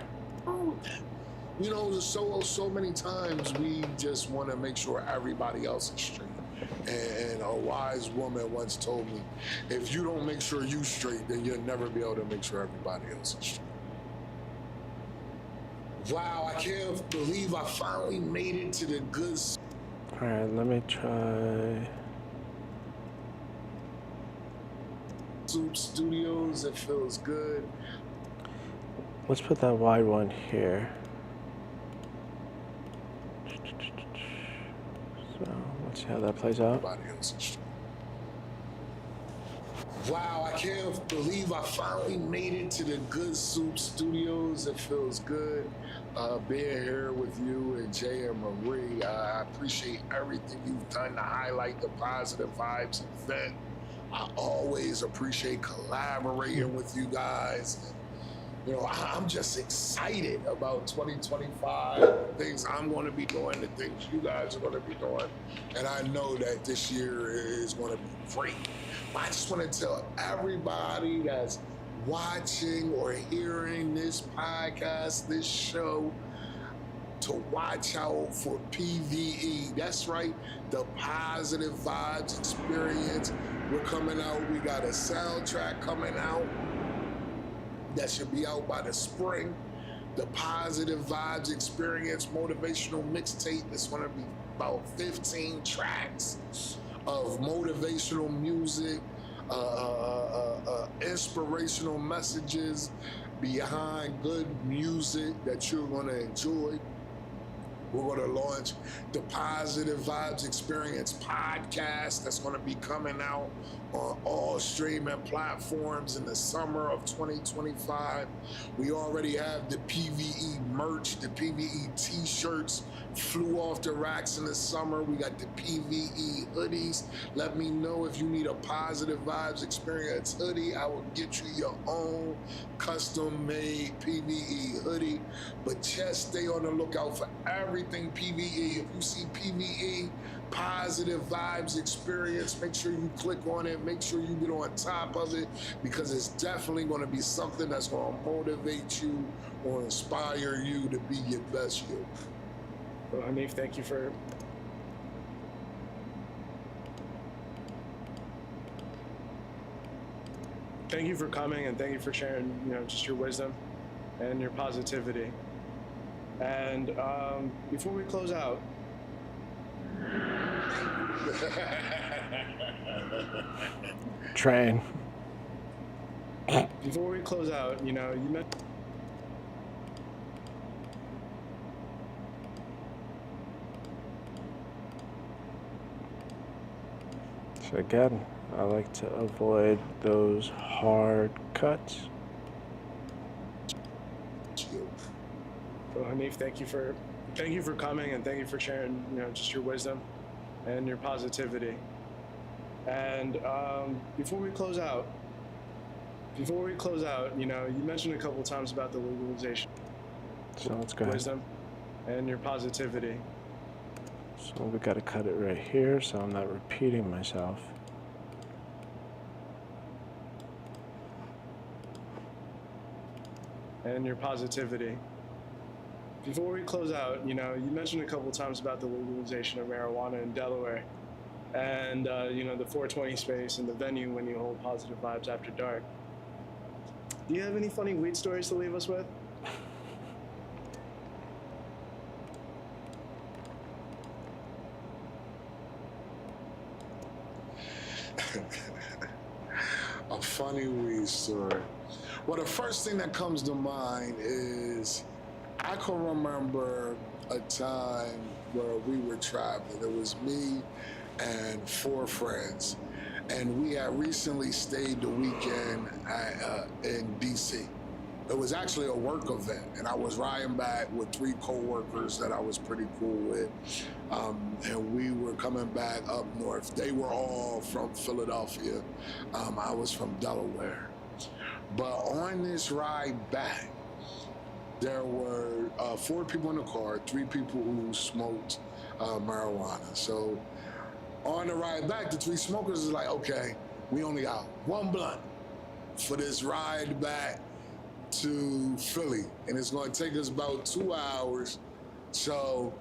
You know, so many times we just want to make sure everybody else is straight. And a wise woman once told me, if you don't make sure you straight, then you'll never be able to make sure everybody else is straight. Wow, I can't believe I finally made it to the good. All right, let me try. Soup Studios, it feels good. Let's put that wide one here. So let's see how that plays out. Wow, I can't believe I finally made it to the Good Soup Studios. It feels good being here with you and Jay and Marie. I appreciate everything you've done to highlight the Positive Vibes event. I always appreciate collaborating with you guys. You know, I'm just excited about 2025, the things I'm going to be doing, the things you guys are going to be doing. And I know that this year is going to be great. I just want to tell everybody that's watching or hearing this podcast, this show, to watch out for PVE. That's right, the Positive Vibes Experience. We're coming out. We got a soundtrack coming out that should be out by the spring. The Positive Vibes Experience motivational mixtape is going to be about 15 tracks of motivational music, inspirational messages behind good music that you're going to enjoy. We're going to launch the Positive Vibes Experience podcast that's going to be coming out on all streaming platforms in the summer of 2025. We already have the PVE merch, the PVE t-shirts flew off the racks in the summer. We got the PVE hoodies. Let me know if you need a Positive Vibes Experience hoodie. I will get you your own custom-made PVE hoodie. But just stay on the lookout for everything PVE. If you see PVE, Positive Vibes Experience, make sure you click on it. Make sure you get on top of it, because it's definitely going to be something that's going to motivate you or inspire you to be your best you. Well, Hanif, thank you for coming, and thank you for sharing, you know, just your wisdom and your positivity. And before we close out, Train. Before we close out, you know, you mentioned. So again, I like to avoid those hard cuts. Well, Hanif, thank you for coming, and thank you for sharing, you know, just your wisdom and your positivity. And before we close out, you know, you mentioned a couple of times about the legalization. So let's go ahead. Wisdom and your positivity. So we got to cut it right here, so I'm not repeating myself. And your positivity. Before we close out, you know, you mentioned a couple of times about the legalization of marijuana in Delaware, and you know, the 420 space and the venue when you hold Positive Vibes After Dark. Do you have any funny weed stories to leave us with? A funny weed story. Well, the first thing that comes to mind is I can remember a time where we were traveling. It was me and 4 friends, and we had recently stayed the weekend in DC. It was actually a work event, and I was riding back with 3 coworkers that I was pretty cool with, and we were coming back up north. They were all from Philadelphia. I was from Delaware. But on this ride back, there were 4 people in the car, 3 people who smoked marijuana. So on the ride back, the 3 smokers is like, okay, we only got 1 blunt for this ride back to Philly, and it's gonna take us about 2 hours. So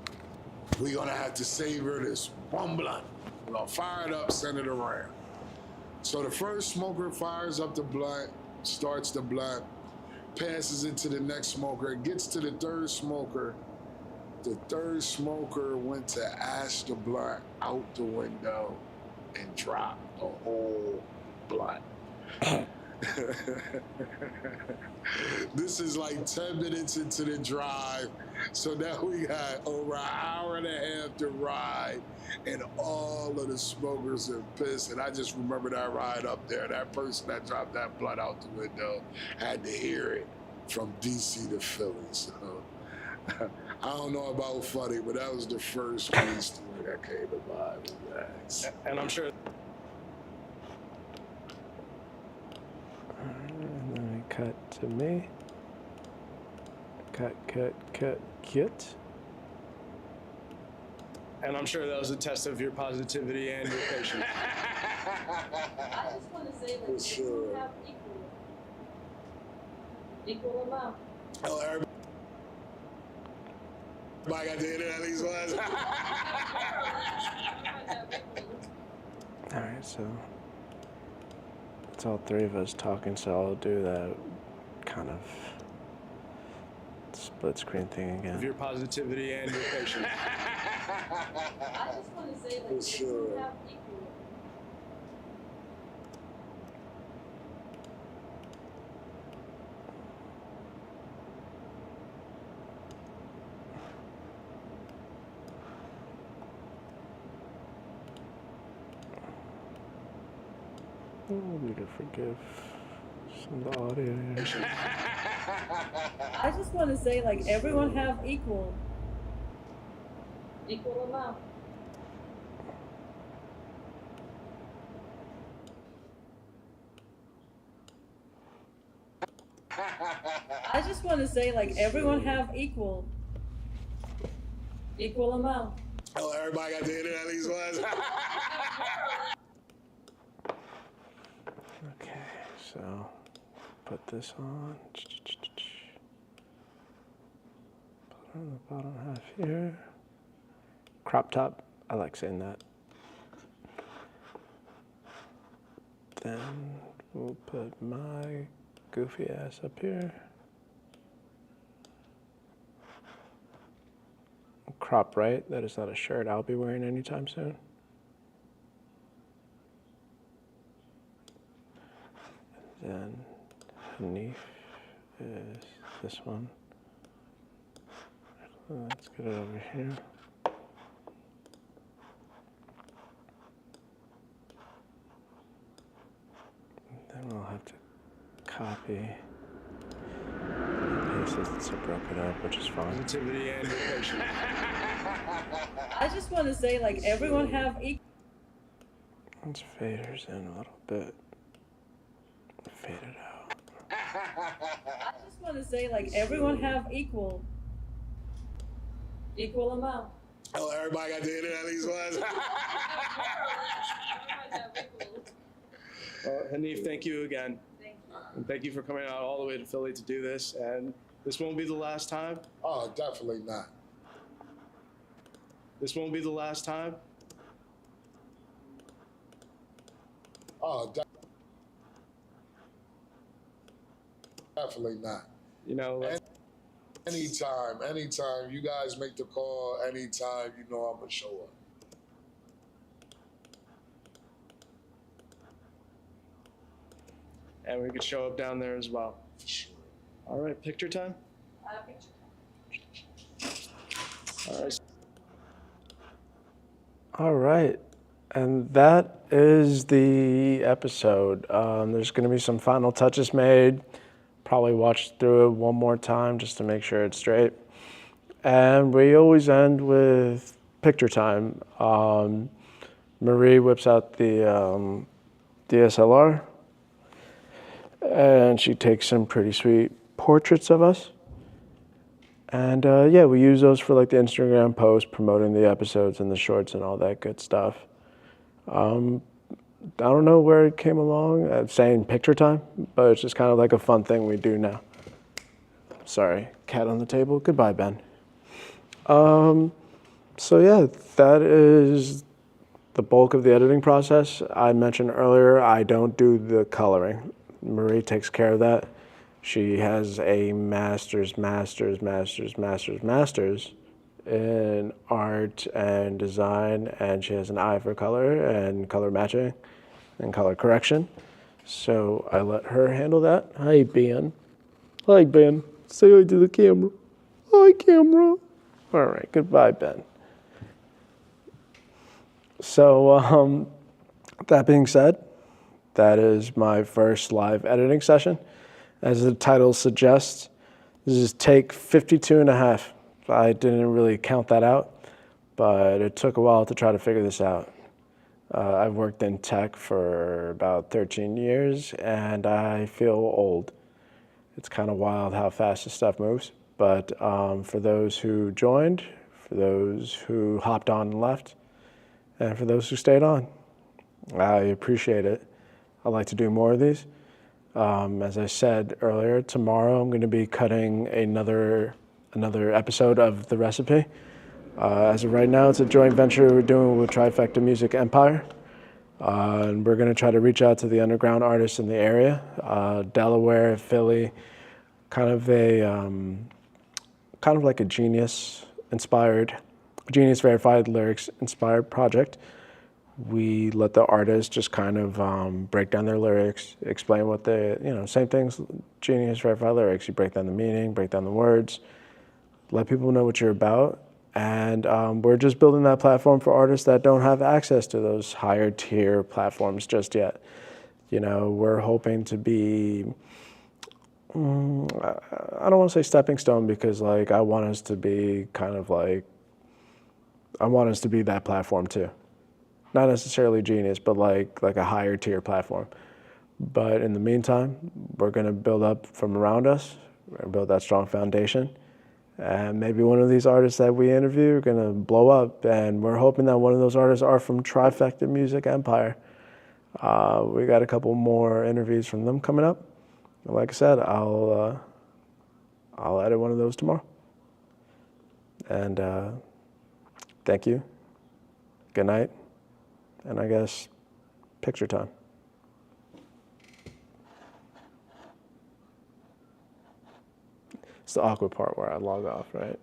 we're gonna have to savor this 1 blunt. We're gonna fire it up, send it around. So the first smoker fires up the blunt, starts the blunt, passes it to the next smoker. It gets to the 3rd smoker. The 3rd smoker went to ash the blunt out the window and dropped the whole blunt. This is like 10 minutes into the drive. So now we got over an hour and a half to ride, and all of the smokers are pissed. And I just remember that ride up there. That person that dropped that blunt out the window had to hear it from DC to Philly. So I don't know about funny, but that was the first key story that came to mind. And I'm sure. And then we cut to me. Cut. And I'm sure that was a test of your positivity and your patience. I just want to say that For if sure. you have equal amount. Oh, everybody got to hit it at least once. Alright, so it's all 3 of us talking, so I'll do that kind of split screen thing Of again. your positivity and your patience. I just want to say that For if sure. you have equal. Oh, we need to forgive some of the audio here. I just want to say, like, everyone have equal Amount. I just want to say, like, everyone have equal amount. Oh, everybody got to hit it at least once. Okay, so put this on. Put it on the bottom half here. Crop top, I like saying that. Then we'll put my goofy ass up here. Crop right, that is not a shirt I'll be wearing anytime soon. Then Hanif is this one. Let's get it over here. Then we'll have to copy and paste it so it broke it up, which is fine. Positivity and your patience. I just want to say, like, everyone have equal. Let's fade hers in a little bit. Fade it out. I just want to say, like, everyone have equal amount. Oh, everybody got to hit it at least once. Well, Hanif, thank you again. Thank you. And thank you for coming out all the way to Philly to do this. And this won't be the last time. Oh, definitely not. This won't be the last time. Oh, definitely not. You know, Anytime. You guys make the call, anytime, you know I'm going to show up. and we could show up down there as well. For sure. All right, picture time. Picture. All right. All right. And that is the episode. There's going to be some final touches made. Probably watch through it one more time just to make sure it's straight. And we always end with picture time. Marie whips out the DSLR and she takes some pretty sweet portraits of us. And yeah, we use those for like the Instagram post promoting the episodes and the shorts and all that good stuff. I don't know where it came along, saying picture time, but it's just kind of like a fun thing we do now. Sorry, cat on the table. Goodbye, Ben. So yeah, that is the bulk of the editing process. I mentioned earlier, I don't do the coloring. Marie takes care of that. She has a master's in art and design, and she has an eye for color and color matching and color correction. So I let her handle that. Hi, Ben. Hi, Ben. Say hi to the camera. Hi, camera. All right, goodbye, Ben. So that being said, that is my first live editing session. As the title suggests, this is take 52 and a half. I didn't really count that out, but it took a while to try to figure this out. I've worked in tech for about 13 years, and I feel old. It's kind of wild how fast this stuff moves. But for those who joined, for those who hopped on and left, and for those who stayed on, I appreciate it. I'd like to do more of these. As I said earlier, tomorrow I'm going to be cutting another episode of the recipe. As of right now, it's a joint venture we're doing with Trifecta Music Empire. And we're going to try to reach out to the underground artists in the area, Delaware, Philly, kind of like a Genius verified lyrics inspired project. We let the artists just kind of break down their lyrics, explain what they, same things, Genius verified lyrics. You break down the meaning, break down the words, let people know what you're about. And we're just building that platform for artists that don't have access to those higher tier platforms just yet. We're hoping to be, I don't want to say stepping stone because I want us to be that platform too. Not necessarily Genius, but like a higher tier platform. But in the meantime, we're going to build up from around us, build that strong foundation. And maybe one of these artists that we interview are going to blow up. And we're hoping that one of those artists are from Trifecta Music Empire. We got a couple more interviews from them coming up. And like I said, I'll edit one of those tomorrow. And thank you. Good night. And I guess picture time. It's the awkward part where I log off, right?